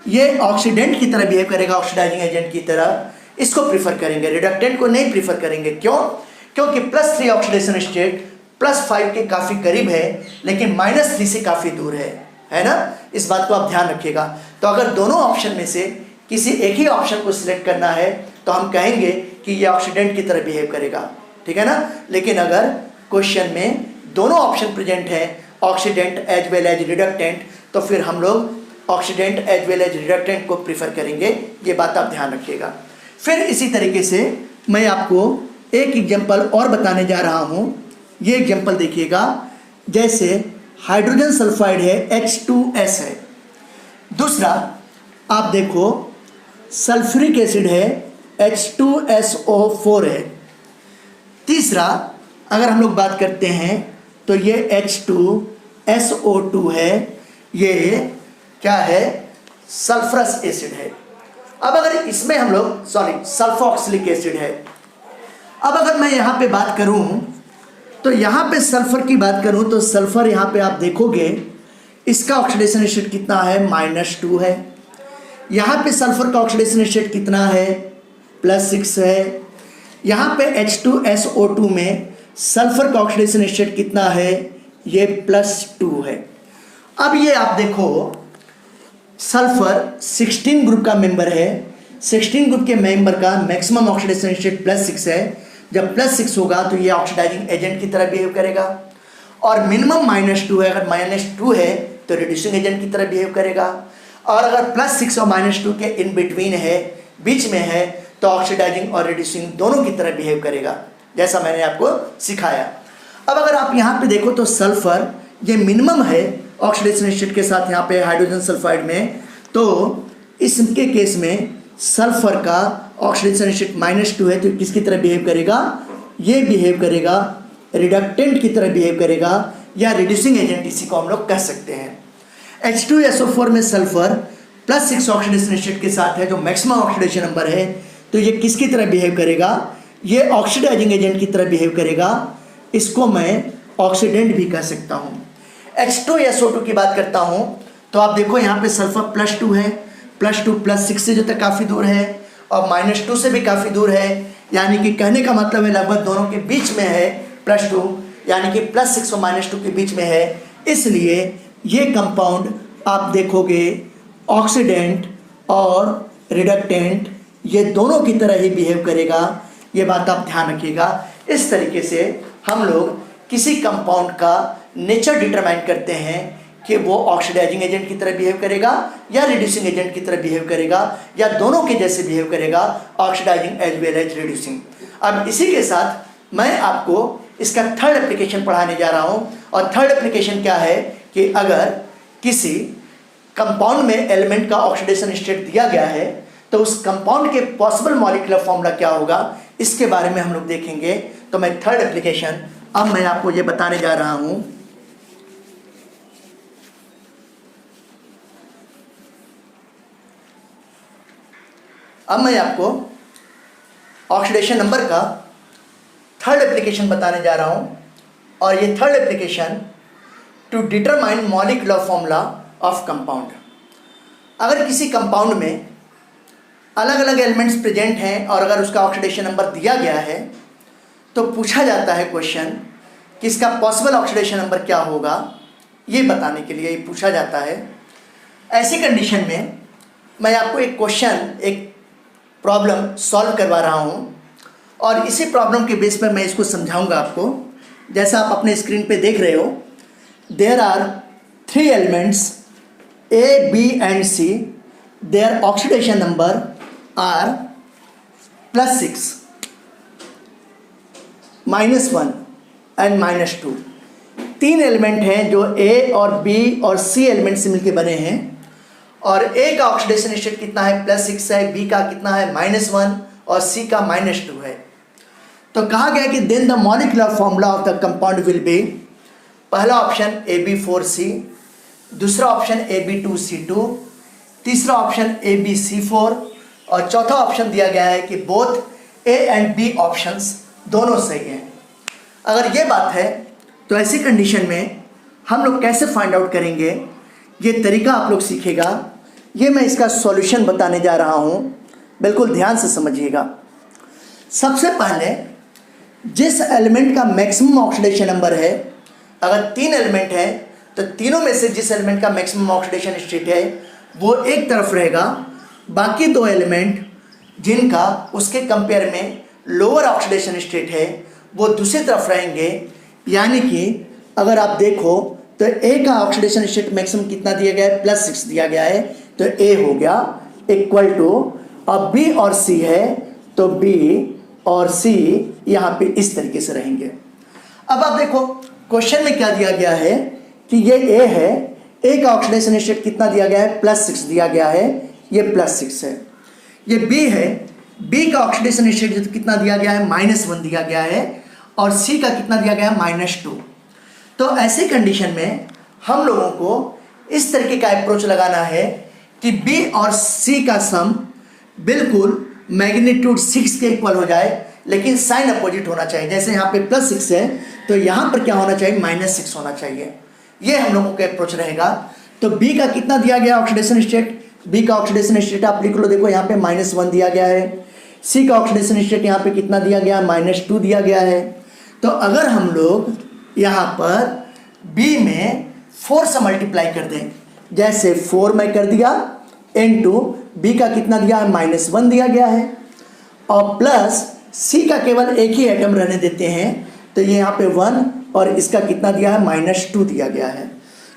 Speaker 1: ये ऑक्सीडेंट की तरह बिहेव करेगा, ऑक्सीडाइजिंग एजेंट की तरह, इसको प्रीफर करेंगे, रिडक्टेंट को नहीं प्रीफर करेंगे। क्यों? क्योंकि +3 ऑक्सीडेशन स्टेट +5 के काफ़ी करीब है लेकिन -3 से काफ़ी दूर है ना। इस बात को आप ध्यान रखिएगा। तो अगर दोनों ऑप्शन में से किसी एक ही ऑप्शन को सिलेक्ट करना है तो हम कहेंगे कि ये ऑक्सीडेंट की तरह बिहेव करेगा, ठीक है ना। लेकिन अगर क्वेश्चन में दोनों ऑप्शन प्रेजेंट है, oxidant as well as reductant, तो फिर हम लोग oxidant as well as reductant को प्रीफर करेंगे। ये बात आप ध्यान रखिएगा। फिर इसी तरीके से मैं आपको एक एग्जांपल और बताने जा रहा हूँ। ये एग्जांपल देखिएगा, जैसे हाइड्रोजन सल्फाइड है H2S है, दूसरा आप देखो सल्फ्यूरिक एसिड है H2SO4 है, तीसरा अगर हम लोग बात करते हैं तो ये H2SO2 है, ये क्या है, सल्फरस एसिड है। अब अगर इसमें हम लोग सल्फोक्सिलिक एसिड है। अब अगर मैं यहाँ पे बात करूँ तो यहाँ पे सल्फर की बात करूँ तो सल्फर यहाँ पे आप देखोगे इसका ऑक्सीडेशन स्टेट कितना है, -2 है। यहाँ पे सल्फर का ऑक्सीडेशन स्टेट कितना है, +6 है। यहाँ पे H2SO2 में सल्फर का ऑक्सीडेशन स्टेट कितना है, ये +2 है। अब ये आप देखो सल्फर 16 ग्रुप का मेंबर है, 16 ग्रुप के मेंबर का मैक्सिमम ऑक्सीडेशन स्टेट +6 है। जब +6 होगा तो ये ऑक्सीडाइजिंग एजेंट की तरह बिहेव करेगा, और मिनिमम -2 है, अगर -2 है तो रिड्यूसिंग एजेंट की तरह बिहेव करेगा, और अगर +6 और -2 के इन बिटवीन है, बीच में है, तो ऑक्सीडाइजिंग और रिड्यूसिंग दोनों की तरह बिहेव करेगा, जैसा मैंने आपको सिखाया। अब अगर आप यहाँ पे देखो तो सल्फर ये मिनिमम है ऑक्सीडेशन स्टेट के साथ यहाँ पे हाइड्रोजन सल्फाइड में, तो इसके केस में सल्फर का ऑक्सीडेशन स्टेट -2 है, तो किसकी तरह बिहेव करेगा, ये बिहेव करेगा रिडक्टेंट की तरह बिहेव करेगा, या रिड्यूसिंग एजेंट इसी को हम लोग कह सकते हैं। H2SO4 में सल्फर +6 ऑक्सीडेशन स्टेट के साथ है जो मैक्सिमम ऑक्सीडेशन नंबर है, तो ये किसकी तरह बिहेव करेगा, ये ऑक्सीडाइजिंग एजेंट की तरह बिहेव करेगा। इसको मैं ऑक्सीडेंट भी कह सकता हूँ। H2SO2 की बात करता हूँ तो आप देखो यहाँ पे सल्फर +2 है, +2 +6 से जो तक काफ़ी दूर है, और -2 से भी काफ़ी दूर है, यानी कि कहने का मतलब है लगभग दोनों के बीच में है +2, यानी कि +6 और -2 के बीच में है। इसलिए ये कंपाउंड आप देखोगे ऑक्सीडेंट और रिडक्टेंट ये दोनों की तरह ही बिहेव करेगा। ये बात आप ध्यान रखिएगा। इस तरीके से हम लोग किसी कंपाउंड का नेचर डिटरमाइन करते हैं कि वो ऑक्सीडाइजिंग एजेंट की तरह बिहेव करेगा या रिड्यूसिंग एजेंट की तरह बिहेव करेगा, या दोनों के जैसे बिहेव करेगा, oxidising as well as reducing. अब इसी के साथ मैं आपको इसका थर्ड एप्लीकेशन पढ़ाने जा रहा हूँ, और थर्ड एप्लीकेशन क्या है कि अगर किसी कंपाउंड में एलिमेंट का ऑक्सीडेशन स्टेट दिया गया है तो उस कंपाउंड के पॉसिबल मॉलिक्यूलर फॉर्मूला क्या होगा, इसके बारे में हम लोग देखेंगे। तो मैं थर्ड एप्लीकेशन अब मैं आपको ये बताने जा रहा हूँ। अब मैं आपको ऑक्सीडेशन नंबर का थर्ड एप्लीकेशन बताने जा रहा हूँ, और ये third application to determine molecular formula of compound. अगर किसी कंपाउंड में अलग अलग एलिमेंट्स प्रेजेंट हैं और अगर उसका ऑक्सीडेशन नंबर दिया गया है तो पूछा जाता है क्वेश्चन कि इसका पॉसिबल ऑक्सीडेशन नंबर क्या होगा, ये बताने के लिए ये पूछा जाता है। ऐसी कंडीशन में मैं आपको एक क्वेश्चन, एक प्रॉब्लम सॉल्व करवा रहा हूँ और इसी प्रॉब्लम के बेस पर मैं इसको समझाऊंगा आपको। जैसा आप अपने स्क्रीन पे देख रहे हो, there are 3 elements A, B and C. Their oxidation number are +6, -1 and -2। 3 element हैं जो A और B और C एलिमेंट से मिलकर बने हैं और A का ऑक्सीडेशन स्टेट कितना है, +6 है, B का कितना है, -1 और C का -2 है। तो कहा गया कि then the molecular formula of the compound will be, पहला ऑप्शन AB4C, दूसरा ऑप्शन AB2C2, तीसरा ऑप्शन ABC4 और चौथा ऑप्शन दिया गया है कि both A and B options दोनों सही हैं। अगर ये बात है तो ऐसी कंडीशन में हम लोग कैसे फाइंड आउट करेंगे, ये तरीका आप लोग सीखेगा। ये मैं इसका सॉल्यूशन बताने जा रहा हूँ, बिल्कुल ध्यान से समझिएगा। सबसे पहले जिस एलिमेंट का मैक्सिमम ऑक्सीडेशन नंबर है, अगर 3 एलिमेंट है तो तीनों में से जिस एलिमेंट का मैक्सिमम ऑक्सीडेशन स्टेट है वो एक तरफ रहेगा, बाकी 2 एलिमेंट जिनका उसके कंपेयर में लोअर ऑक्सीडेशन स्टेट है वो दूसरी तरफ रहेंगे। यानी कि अगर आप देखो तो A का ऑक्सीडेशन स्टेट मैक्सिमम कितना दिया गया है, +6 दिया गया है, तो A हो गया इक्वल टू, अब B और C है तो B और C यहाँ पे इस तरीके से रहेंगे। अब आप देखो क्वेश्चन में क्या दिया गया है कि ये A है, A का ऑक्सीडेशन स्टेट कितना दिया गया है, +6 दिया गया है, ये +6 है। ये B है, B का ऑक्सीडेशन स्टेट कितना दिया गया है, -1 दिया गया है और C का कितना दिया गया है, -2। तो ऐसी कंडीशन में हम लोगों को इस तरीके का अप्रोच लगाना है कि B और C का सम बिल्कुल मैग्नीट्यूड 6 के इक्वल हो जाए, लेकिन साइन अपोजिट होना चाहिए। जैसे यहाँ पे +6 है तो यहाँ पर क्या होना चाहिए, -6 होना चाहिए। ये हम लोगों का अप्रोच रहेगा। तो B का कितना दिया गया ऑक्सीडेशन स्टेट, B का ऑक्सीडेशन स्टेट आप लिख लो, देखो यहाँ पे -1 दिया गया है। C का ऑक्सीडेशन स्टेट यहाँ पे कितना दिया गया, -2 दिया गया है। तो अगर हम लोग यहाँ पर B में 4 से मल्टीप्लाई कर दें, जैसे 4 मैं कर दिया इनटू B का कितना दिया है, -1 दिया गया है, और प्लस C का केवल एक ही एटम रहने देते हैं तो ये यहाँ पे 1 और इसका कितना दिया है, -2 दिया गया है।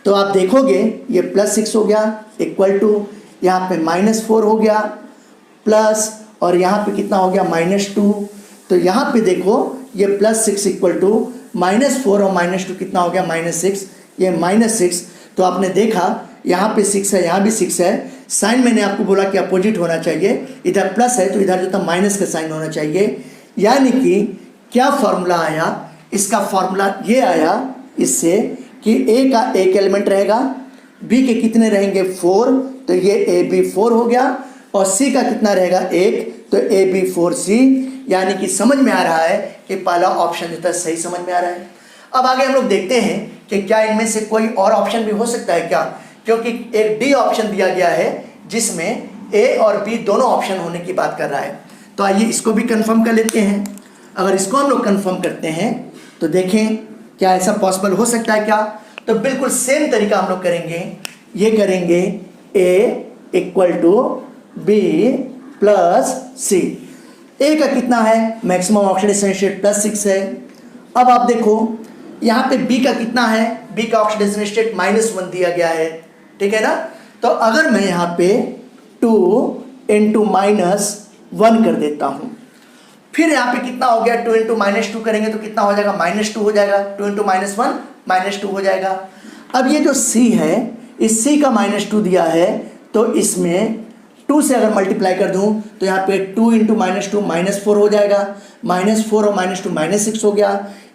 Speaker 1: तो आप देखोगे ये +6 हो गया इक्वल टू यहाँ पे -4 हो गया प्लस, और यहाँ पे कितना हो गया, -2। तो यहाँ पे देखो ये +6 इक्वल टू -4 और -2 कितना हो गया, -6। ये -6, तो आपने देखा यहाँ पे 6 है, यहाँ भी 6 है। साइन मैंने आपको बोला कि अपोजिट होना चाहिए, इधर प्लस है तो इधर जो था माइनस का साइन होना चाहिए। यानी कि क्या फॉर्मूला आया, इसका फॉर्मूला ये आया इससे कि A का एक एलिमेंट रहेगा, B के कितने रहेंगे, 4, तो ये AB4 हो गया, और C का कितना रहेगा, 1, तो AB4C। यानी कि समझ में आ रहा है कि पहला ऑप्शन जो था सही समझ में आ रहा है। अब आगे हम लोग देखते हैं कि क्या इनमें से कोई और ऑप्शन भी हो सकता है क्या, क्योंकि एक D ऑप्शन दिया गया है जिसमें A और B दोनों ऑप्शन होने की बात कर रहा है। तो आइए इसको भी कंफर्म कर लेते हैं। अगर इसको हम लोग कंफर्म करते हैं तो देखें क्या ऐसा पॉसिबल हो सकता है क्या। तो बिल्कुल सेम तरीका हम लोग करेंगे, ये करेंगे A equal to B plus C। A का कितना है, मैक्सिमम ऑक्सीडेशन स्टेट +6 है। अब आप देखो यहाँ पे B का कितना है, B का ऑक्सीडेशन स्टेट -1 दिया गया है, ठीक है ना। तो अगर मैं यहाँ पे 2 इंटू -1 कर देता हूँ, फिर यहाँ पे कितना हो गया, 2 इंटू -2 करेंगे तो कितना हो जाएगा, -2 हो जाएगा। 2 इंटू -1 -2 हो जाएगा। अब ये जो C है, इस C का -2 दिया है तो इसमें 2 से अगर मल्टीप्लाई कर दूं तो यहाँ पे 2 इंटू -2 -4 हो जाएगा। -4 और -2 -6 हो गया।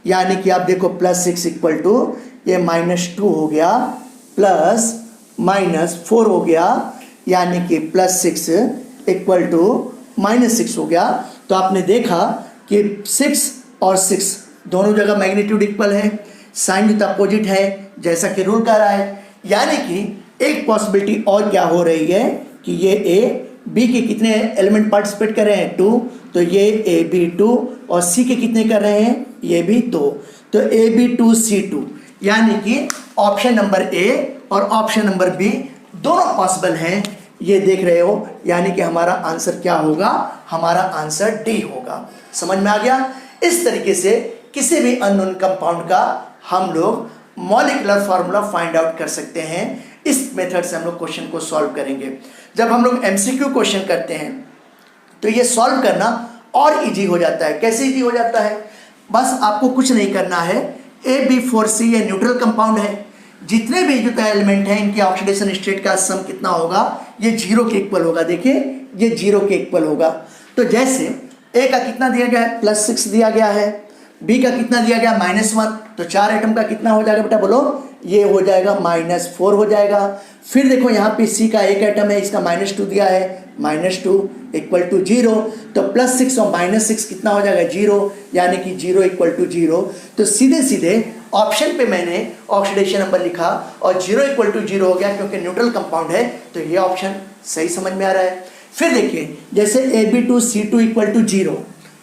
Speaker 1: यानी कि आप देखो +6 इक्वल टू ये -2 हो गया प्लस -4 हो गया, यानी कि +6 इक्वल टू -6 हो गया। तो आपने देखा कि 6 और 6 दोनों जगह मैग्नीट्यूड इक्वल है, साइन विद अपोजिट है जैसा कि रूल कह रहा है। यानी कि एक पॉसिबिलिटी और क्या हो रही है कि ये A बी के कितने एलिमेंट पार्टिसिपेट कर रहे हैं 2, तो ये AB2 और सी के कितने कर रहे हैं ये भी 2, तो AB2C2 यानी कि ऑप्शन नंबर ए और ऑप्शन नंबर बी दोनों पॉसिबल हैं, ये देख रहे हो। यानी कि हमारा आंसर क्या होगा, हमारा आंसर डी होगा। समझ में आ गया। इस तरीके से किसी भी अननोन कंपाउंड का हम लोग मॉलिक्यूलर फार्मूला फाइंड आउट कर सकते हैं। इस मेथड से हम लोग क्वेश्चन को सॉल्व करेंगे। जब हम लोग एमसीक्यू क्वेश्चन करते हैं तो ये सॉल्व करना और इजी हो जाता है। कैसे इजी हो जाता है, बस आपको कुछ नहीं करना है। AB4C ये न्यूट्रल कंपाउंड है, जितने भी जो एलिमेंट हैं इनके ऑक्सीडेशन स्टेट का सम कितना होगा, ये 0 के इक्वल होगा। देखिए ये 0 के इक्वल होगा। तो जैसे ए का कितना दिया गया है +6 दिया गया है, बी का कितना दिया गया -1, तो 4 एटम का कितना हो जाएगा बेटा बोलो, ये हो जाएगा -4 हो जाएगा। फिर देखो यहाँ पे सी का एक एटम है, इसका -2 दिया है, -2 = 0, तो +6 और -6 कितना हो जाएगा 0, यानी कि 0 = 0। तो सीधे सीधे ऑप्शन पे मैंने ऑक्सीडेशन नंबर लिखा और 0 = 0 हो गया, क्योंकि न्यूट्रल कंपाउंड है। तो ये ऑप्शन सही समझ में आ रहा है। फिर देखिए जैसे AB2C2 = 0,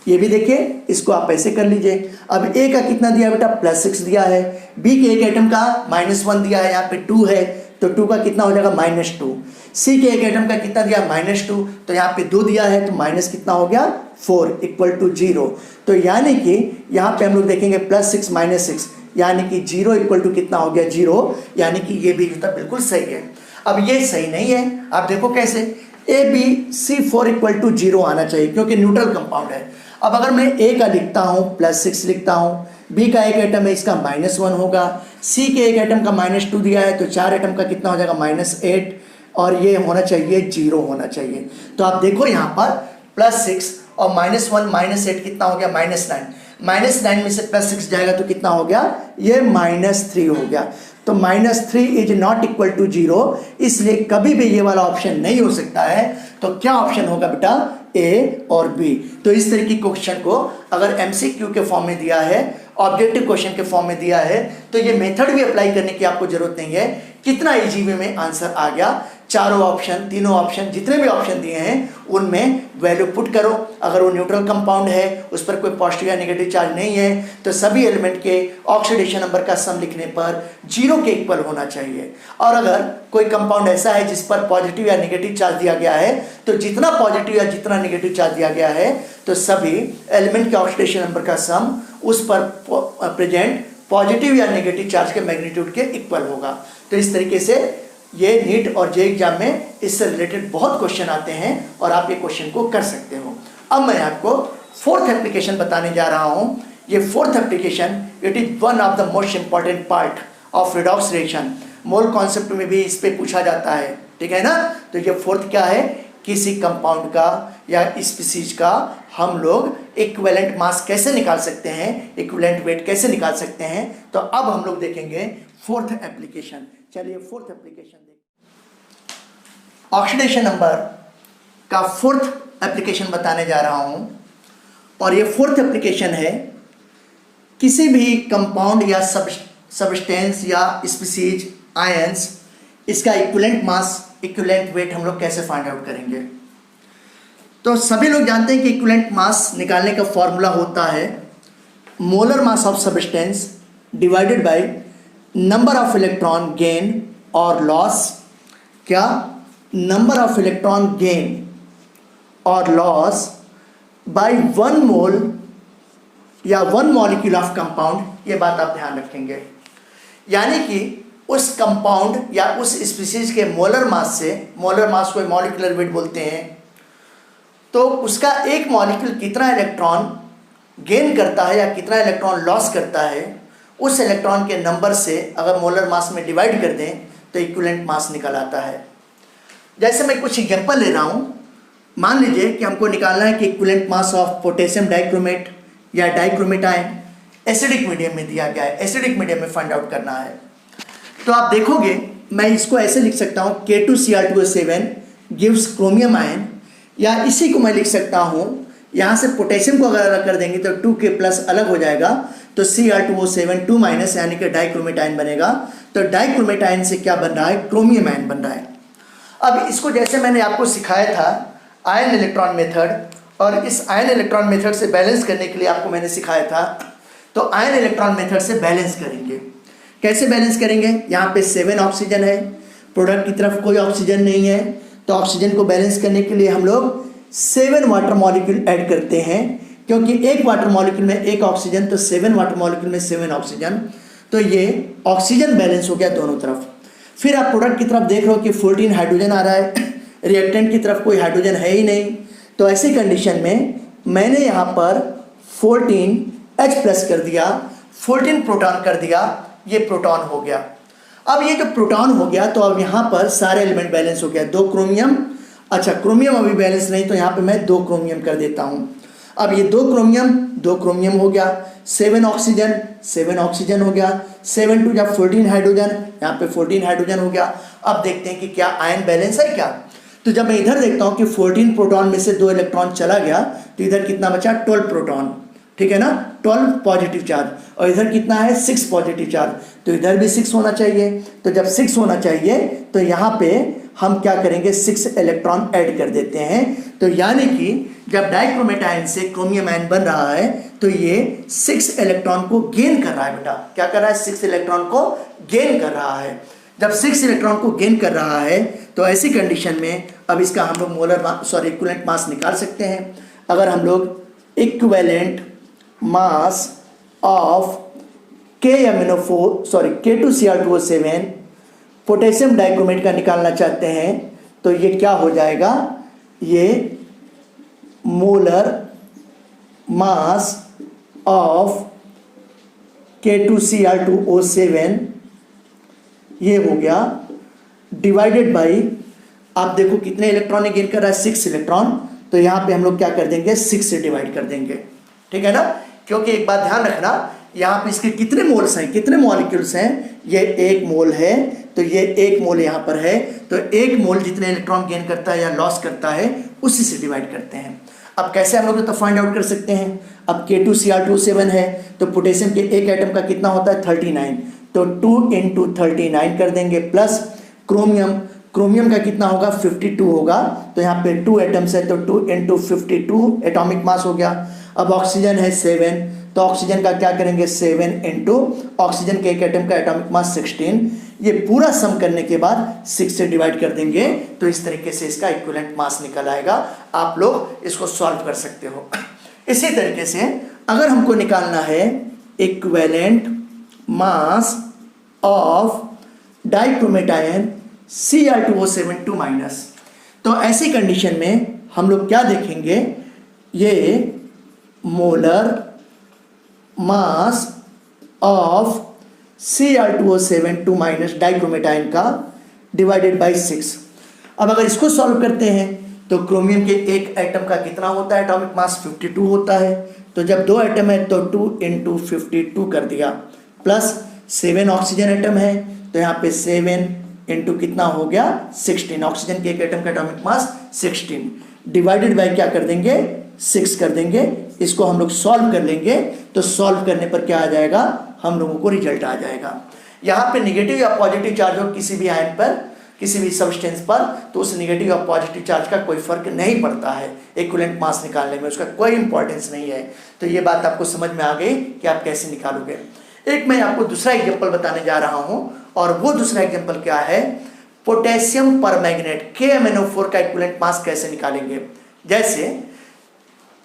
Speaker 1: ये भी देखिए, इसको आप ऐसे कर लीजिए। अब ए का कितना दिया बेटा +6 दिया है, बी के एक एटम का -1 दिया है, यहाँ पे 2 है, तो 2 का कितना हो जाएगा -2, सी के एक एटम का कितना दिया -2, तो यहाँ पे 2 दिया है, तो माइनस कितना हो गया 4 = 0। तो यानी कि यहाँ पे हम लोग देखेंगे +6 -6, यानी कि 0 = कितना हो गया 0, यानी कि ये भी जो बिल्कुल सही है। अब ये सही नहीं है, आप देखो कैसे, ABC4 = 0 आना चाहिए, क्योंकि न्यूट्रल कंपाउंड है। अब अगर मैं ए का लिखता हूँ +6 लिखता हूँ, बी का एक एटम है, इसका -1 होगा, सी के एक एटम का -2 दिया है, तो 4 एटम का कितना हो जाएगा -8, और ये होना चाहिए 0 होना चाहिए। तो आप देखो यहाँ पर +6 और -1 -8 कितना हो गया -9, -9 में से +6 जाएगा तो कितना हो गया, ये -3 हो गया। तो -3 = नॉट इक्वल टू 0, इसलिए कभी भी ये वाला ऑप्शन नहीं हो सकता है। तो क्या ऑप्शन होगा बेटा, ए और बी। तो इस तरह की क्वेश्चन को अगर एमसीक्यू के फॉर्म में दिया है, ऑब्जेक्टिव क्वेश्चन के फॉर्म में दिया है, तो ये मेथड भी अप्लाई करने की आपको जरूरत नहीं है। कितना इजी वे में आंसर आ गया। चारों ऑप्शन, तीनों ऑप्शन, जितने भी ऑप्शन दिए हैं उनमें वैल्यू पुट करो। अगर वो न्यूट्रल कंपाउंड है, उस पर कोई पॉजिटिव या नेगेटिव चार्ज नहीं है, तो सभी एलिमेंट के ऑक्सीडेशन नंबर का सम लिखने पर 0 के इक्वल होना चाहिए। और अगर कोई कंपाउंड ऐसा है जिस पर पॉजिटिव या नेगेटिव चार्ज दिया गया है, तो जितना पॉजिटिव या जितना नेगेटिव चार्ज दिया गया है, तो सभी एलिमेंट के ऑक्सीडेशन नंबर का सम उस पर प्रेजेंट पॉजिटिव या नेगेटिव चार्ज के मैग्नीट्यूड के इक्वल होगा। तो इस तरीके से ये नीट और जे एग्जाम में इससे रिलेटेड बहुत क्वेश्चन आते हैं और आप ये क्वेश्चन को कर सकते हो। अब मैं आपको फोर्थ एप्लीकेशन बताने जा रहा हूँ। ये fourth application, it is one of the most important part of redox reaction. Mole concept में भी इस पे पूछा जाता है, ठीक है ना। तो ये फोर्थ क्या है, किसी कंपाउंड का या स्पीसीज का हम लोग इक्विवेलेंट मास कैसे निकाल सकते हैं, इक्विवेलेंट वेट कैसे निकाल सकते हैं। तो अब हम लोग देखेंगे फोर्थ एप्लीकेशन। चलिए फोर्थ एप्लीकेशन ऑक्सीडेशन नंबर का फोर्थ एप्लीकेशन बताने जा रहा हूं। और ये फोर्थ एप्लीकेशन है, किसी भी कंपाउंड या सब्सटेंस या स्पीसीज आयंस, इसका इक्विवेलेंट मास, इक्विवेलेंट वेट हम लोग कैसे फाइंड आउट करेंगे। तो सभी लोग जानते हैं कि इक्विवेलेंट मास निकालने का फॉर्मूला होता है molar mass of substance divided by number of electron gain और लॉस। क्या, नंबर ऑफ इलेक्ट्रॉन गेन और लॉस बाय 1 मोल या 1 मॉलिक्यूल ऑफ कंपाउंड। ये बात आप ध्यान रखेंगे, यानी कि उस कंपाउंड या उस स्पीसीज के मोलर मास से, मोलर मास को मॉलिक्यूलर वेट बोलते हैं, तो उसका एक मॉलिक्यूल कितना इलेक्ट्रॉन गेन करता है या कितना इलेक्ट्रॉन लॉस करता है, उस इलेक्ट्रॉन के नंबर से अगर मोलर मास में डिवाइड कर दें तो इक्विवेलेंट मास निकल आता है। जैसे मैं कुछ एग्जांपल ले रहा हूँ। मान लीजिए कि हमको निकालना है कि equivalent mass of potassium dichromate या डाइक्रोमेट आयन एसिडिक मीडियम में दिया गया है, एसिडिक मीडियम में फाइंड आउट करना है। तो आप देखोगे मैं इसको ऐसे लिख सकता हूँ K2Cr2O7 गिव्स क्रोमियम आयन, या इसी को मैं लिख सकता हूँ, यहाँ से पोटेशियम को अगर अलग कर देंगे तो 2K+ अलग हो जाएगा, तो Cr2O7 2- यानी कि डाइक्रोमेट आयन बनेगा। तो डाइक्रोमेट आयन से क्या बन रहा है, क्रोमियम आयन बन रहा है। अब इसको जैसे मैंने आपको सिखाया था आयन इलेक्ट्रॉन मेथड, और इस आयन इलेक्ट्रॉन मेथड से बैलेंस करने के लिए आपको मैंने सिखाया था। तो आयन इलेक्ट्रॉन मेथड से बैलेंस करेंगे। कैसे बैलेंस करेंगे? यहाँ पे 7 ऑक्सीजन है, प्रोडक्ट की तरफ कोई ऑक्सीजन नहीं है, तो ऑक्सीजन को बैलेंस करने के लिए हम लोग 7 वाटर मॉलिक्यूल ऐड करते हैं, क्योंकि एक वाटर मॉलिक्यूल में एक ऑक्सीजन, तो 7 वाटर मॉलिक्यूल में 7 ऑक्सीजन, तो ये ऑक्सीजन बैलेंस हो गया दोनों तरफ। फिर आप प्रोडक्ट की तरफ देख रहे हो कि 14 हाइड्रोजन आ रहा है, रिएक्टेंट की तरफ कोई हाइड्रोजन है ही नहीं, तो ऐसी कंडीशन में मैंने यहाँ पर 14H+ कर दिया, 14 प्रोटॉन कर दिया, ये प्रोटॉन हो गया। अब ये जो प्रोटॉन हो गया तो अब यहाँ पर सारे एलिमेंट बैलेंस हो गया। 2 क्रोमियम, अच्छा क्रोमियम अभी बैलेंस नहीं, तो यहाँ पे मैं 2 क्रोमियम कर देता हूँ। अब ये 2 क्रोमियम हो गया, 7 ऑक्सीजन हो गया, 7 2 या 14 हाइड्रोजन, यहाँ पे 14 हाइड्रोजन हो गया। अब देखते हैं कि क्या आयन बैलेंस है क्या। तो जब मैं इधर देखता हूँ कि 14 प्रोटॉन में से 2 इलेक्ट्रॉन चला गया, तो इधर कितना बचा? 12 प्रोटॉन, ठीक है ना, 12 पॉजिटिव चार्ज, और इधर कितना है? 6 पॉजिटिव चार्ज, तो इधर भी 6 होना चाहिए। तो जब 6 होना चाहिए तो यहाँ पे हम क्या करेंगे? 6 इलेक्ट्रॉन ऐड कर देते हैं। तो यानी कि जब डाइक्रोमेट आयन से क्रोमियम आयन बन रहा है तो ये 6 इलेक्ट्रॉन को गेन कर रहा है। बेटा क्या कर रहा है? 6 इलेक्ट्रॉन को गेन कर रहा है। जब 6 इलेक्ट्रॉन को गेन कर रहा है तो ऐसी कंडीशन में अब इसका हम लोग इक्विवेलेंट मास निकाल सकते हैं। अगर हम लोग equivalent mass of K2Cr2O7 potassium dichromate का निकालना चाहते हैं तो ये क्या हो जाएगा? ये मोलर मास ऑफ K2Cr2O7 ये हो गया, डिवाइडेड बाई, आप देखो कितने इलेक्ट्रॉन गेन कर रहा है? 6 इलेक्ट्रॉन, तो यहाँ पे हम लोग क्या कर देंगे? 6 से डिवाइड कर देंगे, ठीक है ना। क्योंकि एक बात ध्यान रखना, यहाँ पे इसके कितने मोल्स हैं, कितने मॉलिक्यूल्स हैं? ये 1 मोल है, तो ये 1 मोल यहाँ पर है, तो 1 मोल जितने इलेक्ट्रॉन गेन करता है या लॉस करता है उसी से डिवाइड करते हैं। अब कैसे हम लोग तो फाइंड आउट कर सकते हैं? अब K2Cr2O7 है तो पोटेशियम के एक एटम का कितना होता है? 39, तो 2 × 39 कर देंगे, प्लस क्रोमियम का कितना होगा? 52 होगा, तो यहाँ पे 2 एटम्स है तो 2 × 52 एटॉमिक मास हो गया। अब ऑक्सीजन है 7, तो ऑक्सीजन का क्या करेंगे? 7 × ऑक्सीजन के एक एटम का एटॉमिक मास 16, ये पूरा सम करने के बाद 6 से डिवाइड कर देंगे, तो इस तरीके से इसका इक्विवेलेंट मास निकल आएगा। आप लोग इसको सॉल्व कर सकते हो। इसी तरीके से अगर हमको निकालना है equivalent mass of dichromate ion Cr2O7 2-, तो ऐसी कंडीशन में हम लोग क्या देखेंगे? ये molar mass of Cr2O7 2- dichromate ion का डिवाइडेड बाई 6। अब अगर इसको सॉल्व करते हैं तो क्रोमियम के एक एटम का कितना होता है? एटॉमिक मास 52 होता है, तो जब 2 एटम है तो 2 × 52 कर दिया, प्लस 7 ऑक्सीजन एटम है, तो यहाँ पे 7 × कितना हो गया? 16, ऑक्सीजन के एक एटम का एटॉमिक मास 16, डिवाइडेड बाई क्या कर देंगे? 6 कर देंगे। इसको हम लोग सॉल्व कर लेंगे, तो सॉल्व करने पर क्या आ जाएगा? हम लोगों को रिजल्ट आ जाएगा। यहाँ पे निगेटिव या पॉजिटिव चार्ज हो किसी भी आयन पर, किसी भी सब्सटेंस पर, तो उस निगेटिव या पॉजिटिव चार्ज का कोई फर्क नहीं पड़ता है इक्विवेलेंट मास निकालने में, उसका कोई इंपॉर्टेंस नहीं है। तो ये बात आपको समझ में आ गई कि आप कैसे निकालोगे। एक मैं आपको दूसरा एग्जाम्पल बताने जा रहा हूँ, और वो दूसरा एग्जाम्पल क्या है? पोटेशियम परमैंगनेट KMnO4 का इक्विवेलेंट मास कैसे निकालेंगे। जैसे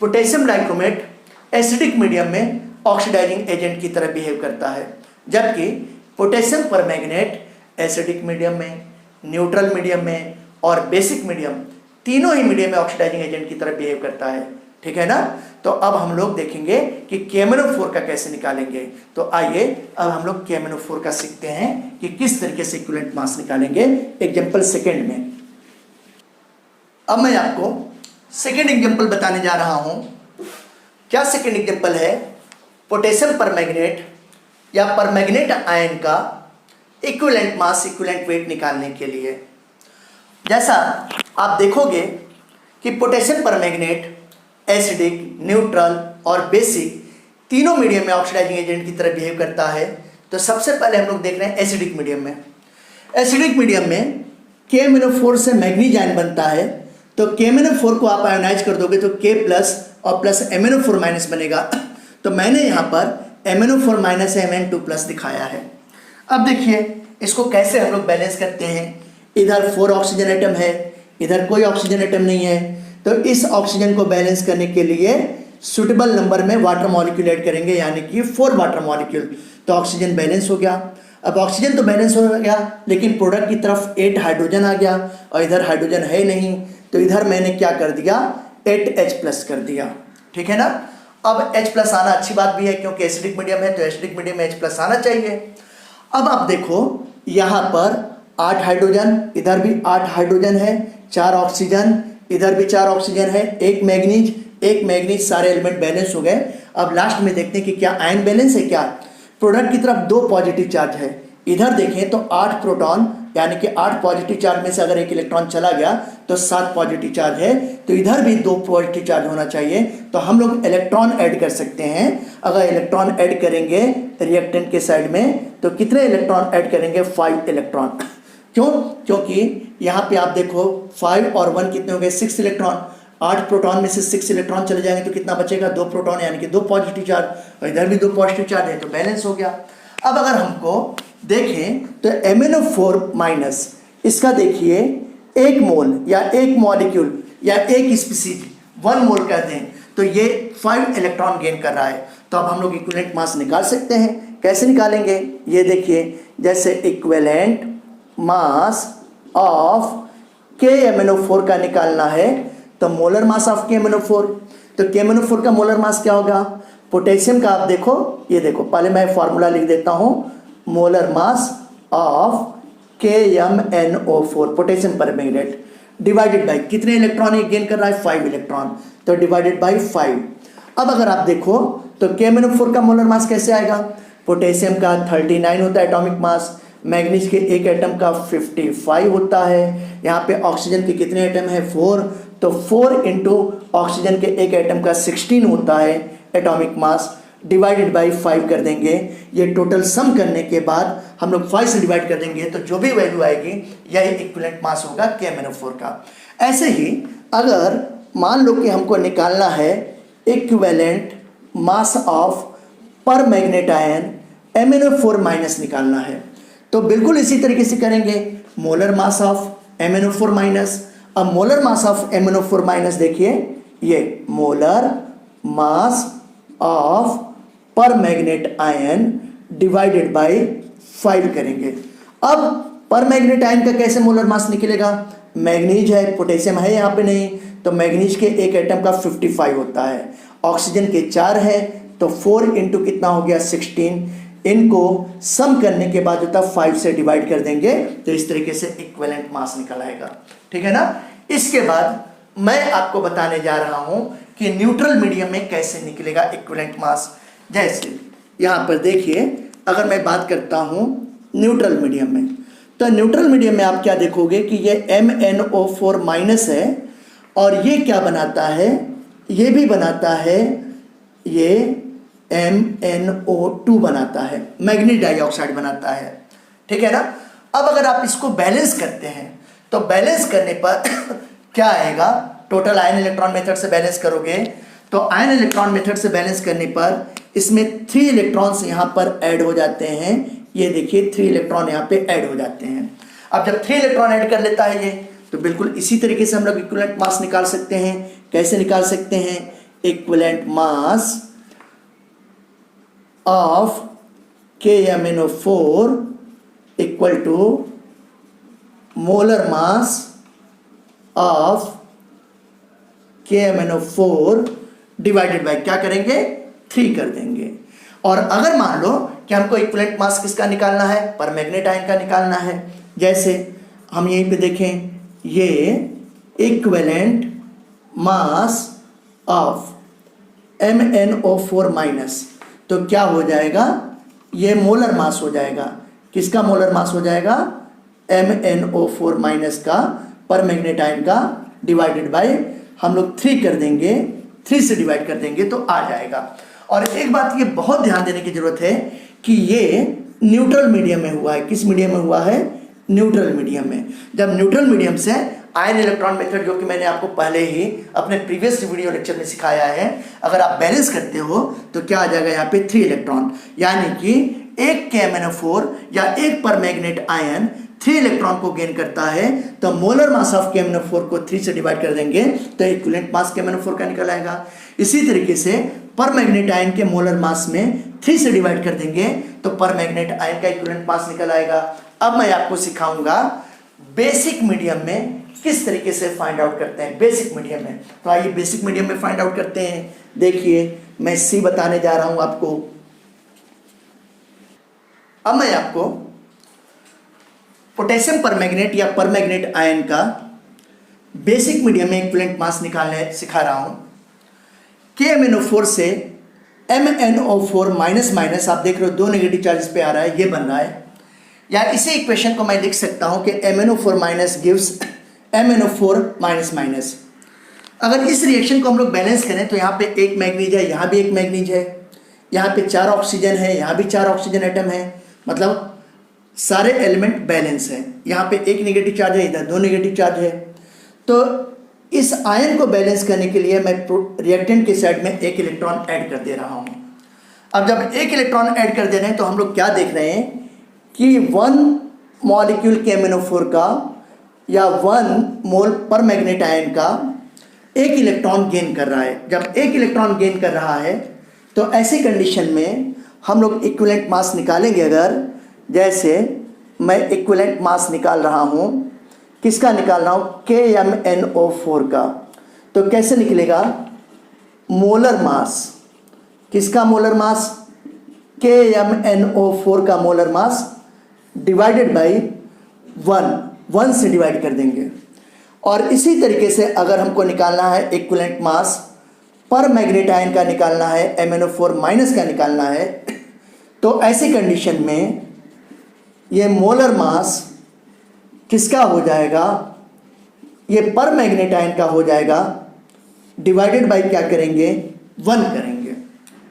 Speaker 1: पोटेशियम डाइक्रोमेट एसिडिक मीडियम में ऑक्सीडाइजिंग एजेंट की तरह बिहेव करता है, जबकि पोटेशियम परमैंगनेट एसिडिक मीडियम में, न्यूट्रल मीडियम में और बेसिक मीडियम, तीनों ही मीडियम में ऑक्सीडाइजिंग एजेंट की तरह बिहेव करता है, ठीक है ना। तो अब हम लोग देखेंगे कि KMnO4 का कैसे निकालेंगे। तो आइए अब हम लोग KMnO4 का सीखते हैं कि किस तरीके से इक्विवेलेंट मास निकालेंगे एग्जाम्पल सेकेंड में। अब मैं आपको सेकेंड एग्जाम्पल बताने जा रहा हूं। क्या सेकेंड एग्जाम्पल है? पोटेशियम परमैंगनेट या परमैंगनेट आयन का इक्विवेलेंट मास, इक्विवेलेंट वेट निकालने के लिए। जैसा आप देखोगे कि पोटेशियम परमैंगनेट एसिडिक, न्यूट्रल और बेसिक तीनों मीडियम में ऑक्सीडाइजिंग एजेंट की तरह बिहेव करता है। तो सबसे पहले हम लोग देख रहे हैं एसिडिक मीडियम में। एसिडिक मीडियम में KMnO4 से मैग्नीज आयन बनता है, तो KMnO4 को आप आयोनाइज कर दोगे तो K प्लस और प्लस MnO4 माइनस बनेगा। तो मैंने यहाँ पर MnO4 माइनस Mn2 प्लस दिखाया है। अब देखिए इसको कैसे हम लोग बैलेंस करते हैं। इधर 4 ऑक्सीजन एटम है, इधर कोई ऑक्सीजन एटम नहीं है, तो इस ऑक्सीजन को बैलेंस करने के लिए सुटेबल नंबर में वाटर मॉलिक्यूल ऐड करेंगे, यानी कि 4 वाटर मॉलिक्यूल। तो ऑक्सीजन बैलेंस हो गया। अब ऑक्सीजन तो बैलेंस हो गया, लेकिन प्रोडक्ट की तरफ 8 हाइड्रोजन आ गया और इधर हाइड्रोजन है नहीं, तो इधर मैंने क्या कर दिया, 8H प्लस कर दिया। ठीक है ना। अब H प्लस आना अच्छी बात भी है, क्योंकि एसिडिक मीडियम है तो एसिडिक मीडियम में H प्लस आना चाहिए। अब आप देखो यहाँ पर 8 हाइड्रोजन, इधर भी 8 हाइड्रोजन है, 4 ऑक्सीजन, इधर भी 4 ऑक्सीजन है, एक मैग्नीज, सारे एलिमेंट बैलेंस हो गए। अब लास्ट में देखते हैं कि क्या आयन बैलेंस है। क्या प्रोडक्ट की तरफ 2 पॉजिटिव चार्ज है, इधर देखें तो 8 प्रोटॉन, यानी कि 8 पॉजिटिव चार्ज में से अगर एक इलेक्ट्रॉन चला गया तो 7 पॉजिटिव चार्ज है, तो इधर भी 2 पॉजिटिव चार्ज होना चाहिए। तो हम लोग इलेक्ट्रॉन ऐड कर सकते हैं। अगर इलेक्ट्रॉन ऐड करेंगे रिएक्टेंट के साइड में तो कितने इलेक्ट्रॉन ऐड करेंगे, 5 इलेक्ट्रॉन। क्यों? क्योंकि यहाँ पे आप देखो 5 और 1 कितने हो गए, 6 इलेक्ट्रॉन। 8 प्रोटॉन में से 6 इलेक्ट्रॉन चले जाएंगे तो कितना बचेगा, 2 प्रोटॉन, यानी कि 2 पॉजिटिव चार्ज, और इधर भी 2 पॉजिटिव चार्ज है, तो बैलेंस हो गया। अब अगर हमको देखें तो MnO4 माइनस, इसका देखिए 1 मोल या 1 मॉलिक्यूल या 1 स्पीसीज 1 मोल कहते हैं, तो ये 5 इलेक्ट्रॉन गेन कर रहा है। तो अब हम लोग इक्विवेलेंट मास निकाल सकते हैं। कैसे निकालेंगे, ये देखिए, जैसे इक्विवेलेंट मास ऑफ KMnO4 का निकालना है तो मोलर मास ऑफ KMnO4, तो KMnO4 का मोलर मास क्या होगा, पोटेशियम का आप देखो, ये देखो, पहले मैं फार्मूला लिख देता हूं, molar mass of KMnO4 potassium permanganate divided by कितने इलेक्ट्रॉन ये गेन कर रहा है, 5 इलेक्ट्रॉन, तो डिवाइडेड बाय 5। अब अगर आप देखो तो KMnO4 का मोलर मास कैसे आएगा, पोटेशियम का 39 होता है एटॉमिक मास, मैग्नीज के एक एटम का 55 होता है, यहाँ पे ऑक्सीजन के कितने एटम है, 4, तो 4 इंटू ऑक्सीजन के एक एटम का 16 होता है एटॉमिक मास, डिवाइडेड बाई 5 कर देंगे। ये टोटल सम करने के बाद हम लोग 5 से डिवाइड कर देंगे तो जो भी वैल्यू आएगी यही इक्विवेलेंट मास होगा KMnO4 का। ऐसे ही अगर मान लो कि हमको निकालना है equivalent mass of permanganate ion MnO4 minus निकालना है, तो बिल्कुल इसी तरीके से करेंगे, molar mass of MnO4 minus. अब molar mass of MnO4 minus देखिए, ये molar mass of permanganate ion divided by 5 करेंगे। अब पर मैग्नेट आयन का कैसे मोलर मास निकलेगा, मैग्नीज है, पोटेशियम है यहाँ पे नहीं, तो मैग्नीज के एक एटम का 55 होता है, ऑक्सीजन के 4 है, तो 4 इंटू कितना हो गया, 16, इनको सम करने के बाद होता 5 से डिवाइड कर देंगे, तो इस तरीके से इक्विवेलेंट मास निकल आएगा। ठीक है ना। इसके बाद मैं आपको बताने जा रहा हूं कि न्यूट्रल मीडियम में कैसे निकलेगा इक्विवेलेंट मास। जैसे यहाँ पर देखिए, अगर मैं बात करता हूं न्यूट्रल मीडियम में, तो न्यूट्रल मीडियम में आप क्या देखोगे कि ये MnO4 माइनस है, और ये क्या बनाता है, ये भी बनाता है, ये MnO2 बनाता है, मैग्नीज डाइऑक्साइड बनाता है। ठीक है ना। अब अगर आप इसको बैलेंस करते हैं तो बैलेंस करने पर क्या आएगा, टोटल आयन इलेक्ट्रॉन मेथड से बैलेंस करोगे तो आयन इलेक्ट्रॉन मेथड से बैलेंस करने पर इसमें 3 इलेक्ट्रॉन्स यहाँ पर ऐड हो जाते हैं। ये देखिए 3 इलेक्ट्रॉन यहाँ पे ऐड हो जाते हैं। अब जब 3 इलेक्ट्रॉन ऐड कर लेता है ये, तो बिल्कुल इसी तरीके से हम लोग इक्विवेलेंट मास निकाल सकते हैं। कैसे निकाल सकते हैं, equivalent mass of KMnO4 equal to molar mass of KMnO4 divided by क्या करेंगे, 3 कर देंगे। और अगर मान लो कि हमको इक्विवेलेंट मास किसका निकालना है, पर मैग्नेट आयन का निकालना है, जैसे हम यहीं पे देखें, ये equivalent mass of MnO4 minus, तो क्या हो जाएगा, ये मोलर मास हो जाएगा। किसका मोलर मास हो जाएगा, MnO4 माइनस का, पर मैग्नेट आयन का, डिवाइडेड बाय हम लोग 3 कर देंगे, 3 से डिवाइड कर देंगे तो आ जाएगा। और एक बात ये बहुत ध्यान देने की जरूरत है कि ये न्यूट्रल मीडियम में हुआ है। किस मीडियम में हुआ है, न्यूट्रल मीडियम में। जब न्यूट्रल मीडियम से आयन इलेक्ट्रॉन मेथड, जो कि मैंने आपको पहले ही अपने प्रीवियस वीडियो लेक्चर में सिखाया है। अगर आप बैलेंस करते हो तो क्या आ जाएगा यहाँ पे 3 इलेक्ट्रॉन, यानी कि एक KMnO4 या एक पर मैग्नेट आयन 3 इलेक्ट्रॉन को गेन करता है, तो मोलर मास ऑफ KMnO4 को 3 से डिवाइड कर देंगे तो इक्विवेलेंट मास KMnO4 का निकल आएगा। इसी तरीके से पर मैग्नेट आयन के मोलर मास में 3 से डिवाइड कर देंगे तो पर मैग्नेट आयन का इक्विवेलेंट मास निकल आएगा। अब मैं आपको सिखाऊंगा बेसिक मीडियम में किस तरीके से फाइंड आउट करते हैं। बेसिक मीडियम में, तो आइए बेसिक मीडियम में फाइंड आउट करते हैं। देखिए मैं सी बताने जा रहा हूं आपको। अब मैं आपको पोटेशियम परमैंगनेट या परमैंगनेट आयन का बेसिक मीडियम में इक्विवेलेंट मास निकालने सिखा रहा हूं। KMnO4 से MnO4 माइनस माइनस, आप देख रहे हो 2 नेगेटिव चार्जेस पे आ रहा है, ये बन रहा है। या इसी इक्वेशन को मैं लिख सकता हूं कि MnO4 minus gives MnO4 minus minus. अगर इस रिएक्शन को हम लोग बैलेंस करें तो यहाँ पे एक मैग्नीज है, यहाँ भी एक मैग्नीज है, यहाँ पे 4 ऑक्सीजन है, यहाँ भी 4 ऑक्सीजन एटम है, मतलब सारे एलिमेंट बैलेंस है। यहाँ पे एक नेगेटिव चार्ज है, इधर 2 नेगेटिव चार्ज है। तो इस आयन को बैलेंस करने के लिए मैं रिएक्टेंट के साइड में एक इलेक्ट्रॉन ऐड कर दे रहा हूँ। अब जब एक इलेक्ट्रॉन ऐड कर दे रहे हैं तो हम लोग क्या देख रहे हैं कि 1 मॉलिक्यूल KMnO4 का या 1 मोल पर मैग्नेट आयन का एक इलेक्ट्रॉन गेन कर रहा है। जब एक इलेक्ट्रॉन गेन कर रहा है तो ऐसी कंडीशन में हम लोग इक्विवेलेंट मास निकालेंगे। अगर जैसे मैं इक्विवेलेंट मास निकाल रहा हूँ, किसका निकाल रहा हूँ, KMnO4 का, तो कैसे निकलेगा, मोलर मास, किसका मोलर मास, KMnO4 का मोलर मास डिवाइडेड बाई 1 से डिवाइड कर देंगे। और इसी तरीके से अगर हमको निकालना है इक्विवेलेंट मास पर मैग्नेट आयन का निकालना है, MnO4 माइनस का निकालना है, तो ऐसी कंडीशन में ये मोलर मास किसका हो जाएगा, ये पर मैग्नेट आयन का हो जाएगा, डिवाइडेड बाई क्या करेंगे, 1 करेंगे।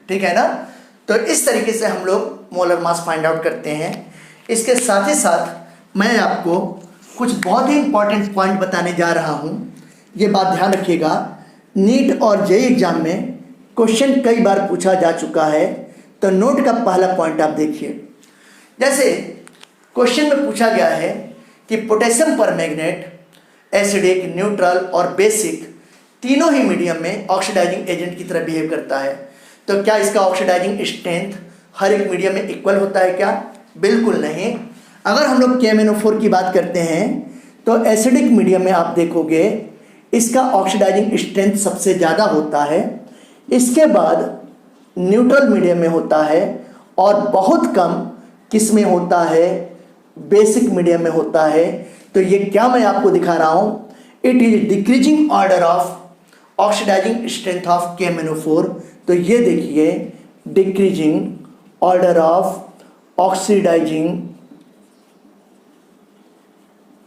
Speaker 1: ठीक है ना। तो इस तरीके से हम लोग मोलर मास फाइंड आउट करते हैं। इसके साथ ही साथ मैं आपको कुछ बहुत ही इंपॉर्टेंट पॉइंट बताने जा रहा हूँ। ये बात ध्यान रखिएगा, नीट और जेईई एग्जाम में क्वेश्चन कई बार पूछा जा चुका है। तो नोट का पहला पॉइंट आप देखिए। जैसे क्वेश्चन में पूछा गया है कि पोटेशियम परमैंगनेट एसिडिक, न्यूट्रल और बेसिक तीनों ही मीडियम में ऑक्सीडाइजिंग एजेंट की तरह बिहेव करता है, तो क्या इसका ऑक्सीडाइजिंग स्ट्रेंथ हर एक मीडियम में इक्वल होता है क्या? बिल्कुल नहीं। अगर हम लोग KMnO4 की बात करते हैं तो एसिडिक मीडियम में आप देखोगे इसका ऑक्सीडाइजिंग स्ट्रेंथ सबसे ज़्यादा होता है, इसके बाद न्यूट्रल मीडियम में होता है और बहुत कम किस में होता है, बेसिक मीडियम में होता है। तो ये क्या मैं आपको दिखा रहा हूँ, it is decreasing order of oxidising strength of KMnO4। तो ये देखिए decreasing order of oxidising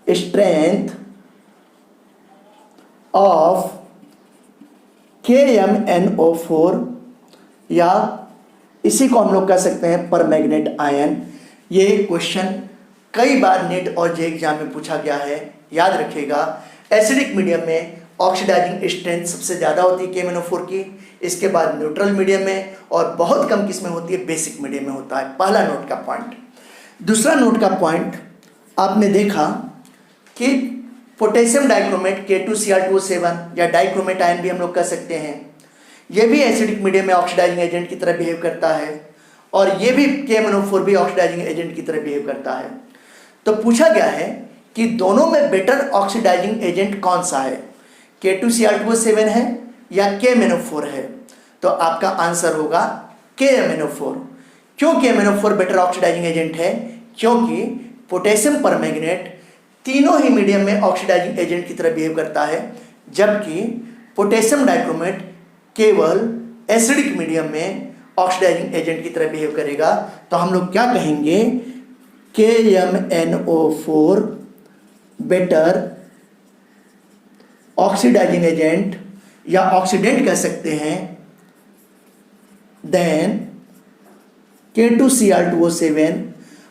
Speaker 1: strength of KMnO4, या इसी को हम लोग कह सकते हैं परमैंगनेट आयन। ये क्वेश्चन कई बार नीट और जेईई एग्जाम में पूछा गया है, याद रखिएगा। एसिडिक मीडियम में ऑक्सीडाइजिंग स्ट्रेंथ सबसे ज़्यादा होती है KMnO4 की, इसके बाद न्यूट्रल मीडियम में, और बहुत कम किस में होती है, बेसिक मीडियम में होता है। पहला नोट का पॉइंट। दूसरा नोट का पॉइंट, आपने देखा कि पोटेशियम डाइक्रोमेट K2Cr2O7 या डाइक्रोमेट आयन भी हम लोग कह सकते हैं, ये भी एसिडिक मीडियम में ऑक्सीडाइजिंग एजेंट की तरह बिहेव करता है, और ये भी KMnO4 भी ऑक्सीडाइजिंग एजेंट की तरह बिहेव करता है। तो पूछा गया है कि दोनों में बेटर ऑक्सीडाइजिंग एजेंट कौन सा है, K2Cr2O7 है या KMnO4 है? तो आपका आंसर होगा KMnO4। क्यों KMnO4 बेटर ऑक्सीडाइजिंग एजेंट है? क्योंकि पोटेशियम परमैंगनेट तीनों ही मीडियम में ऑक्सीडाइजिंग एजेंट की तरह बिहेव करता है, जबकि पोटेशियम डाइक्रोमेट केवल एसिडिक मीडियम में ऑक्सीडाइजिंग एजेंट की तरह बिहेव करेगा। तो हम लोग क्या कहेंगे, KMnO4 बेटर ऑक्सीडाइजिंग एजेंट या ऑक्सीडेंट कह सकते हैं देन K2Cr2O7।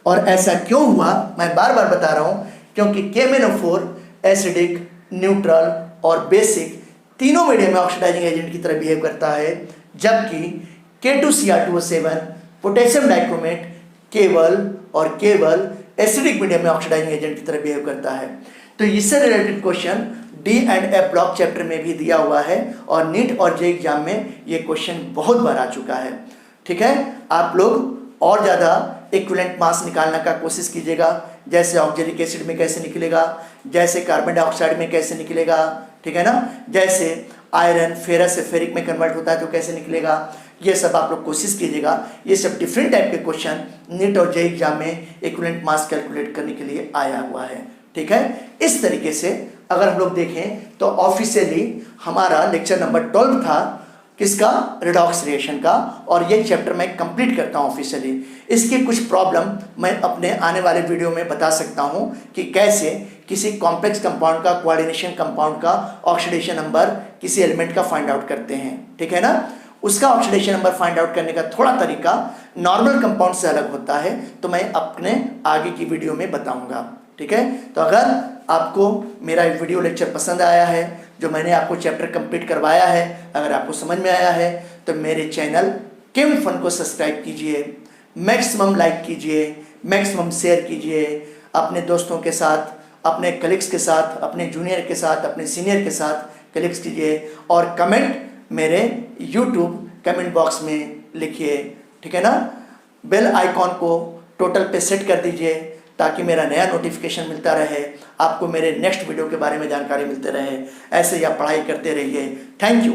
Speaker 1: और ऐसा क्यों हुआ, मैं बार बार बता रहा हूं, क्योंकि KMnO4 एसिडिक, न्यूट्रल और बेसिक तीनों मीडियम में ऑक्सीडाइजिंग एजेंट की तरह बिहेव करता है, जबकि K2Cr2O7 पोटेशियम डाइक्रोमेट केवल एसिडिक मीडियम में ऑक्सीडाइजिंग एजेंट की तरह बिहेव करता है। तो इससे related question D and F block chapter में भी दिया हुआ है और नीट और जे एग्जाम में ये क्वेश्चन बहुत बार आ चुका है। ठीक है, आप लोग और ज़्यादा इक्विवेलेंट मास निकालने का कोशिश कीजिएगा, जैसे ऑक्जेलिक एसिड में कैसे निकलेगा, जैसे कार्बन डाइऑक्साइड में कैसे निकलेगा, ठीक है ना, जैसे आयरन फेरस से फेरिक में कन्वर्ट होता है तो कैसे निकलेगा, ये सब आप लोग कोशिश कीजिएगा। ये सब डिफरेंट टाइप के क्वेश्चन नीट और जे एग्जाम में इक्विवेलेंट मास कैलकुलेट करने के लिए आया हुआ है। ठीक है, इस तरीके से अगर हम लोग देखें तो ऑफिशियली हमारा लेक्चर नंबर 12 था किसका, रिडॉक्स रिएक्शन का, और ये चैप्टर मैं कंप्लीट करता हूँ ऑफिशियली। इसके कुछ प्रॉब्लम मैं अपने आने वाले वीडियो में बता सकता हूँ कि कैसे किसी कॉम्प्लेक्स कंपाउंड का, कोऑर्डिनेशन कंपाउंड का ऑक्सीडेशन नंबर किसी एलिमेंट का फाइंड आउट करते हैं। ठीक है ना, उसका ऑक्सीडेशन नंबर फाइंड आउट करने का थोड़ा तरीका नॉर्मल कंपाउंड से अलग होता है, तो मैं अपने आगे की वीडियो में बताऊंगा। ठीक है, तो अगर आपको मेरा वीडियो लेक्चर पसंद आया है, जो मैंने आपको चैप्टर कंप्लीट करवाया है, अगर आपको समझ में आया है तो मेरे चैनल केम फन को सब्सक्राइब कीजिए, मैक्सिमम लाइक कीजिए, मैक्सिमम शेयर कीजिए अपने दोस्तों के साथ, अपने कलीग्स के साथ, अपने जूनियर के साथ, अपने सीनियर के साथ कलीग्स कीजिए, और कमेंट मेरे YouTube कमेंट बॉक्स में लिखिए। ठीक है ना, बेल आइकॉन को टोटल पे सेट कर दीजिए ताकि मेरा नया नोटिफिकेशन मिलता रहे, आपको मेरे नेक्स्ट वीडियो के बारे में जानकारी मिलते रहे। ऐसे ही आप पढ़ाई करते रहिए। Thank you.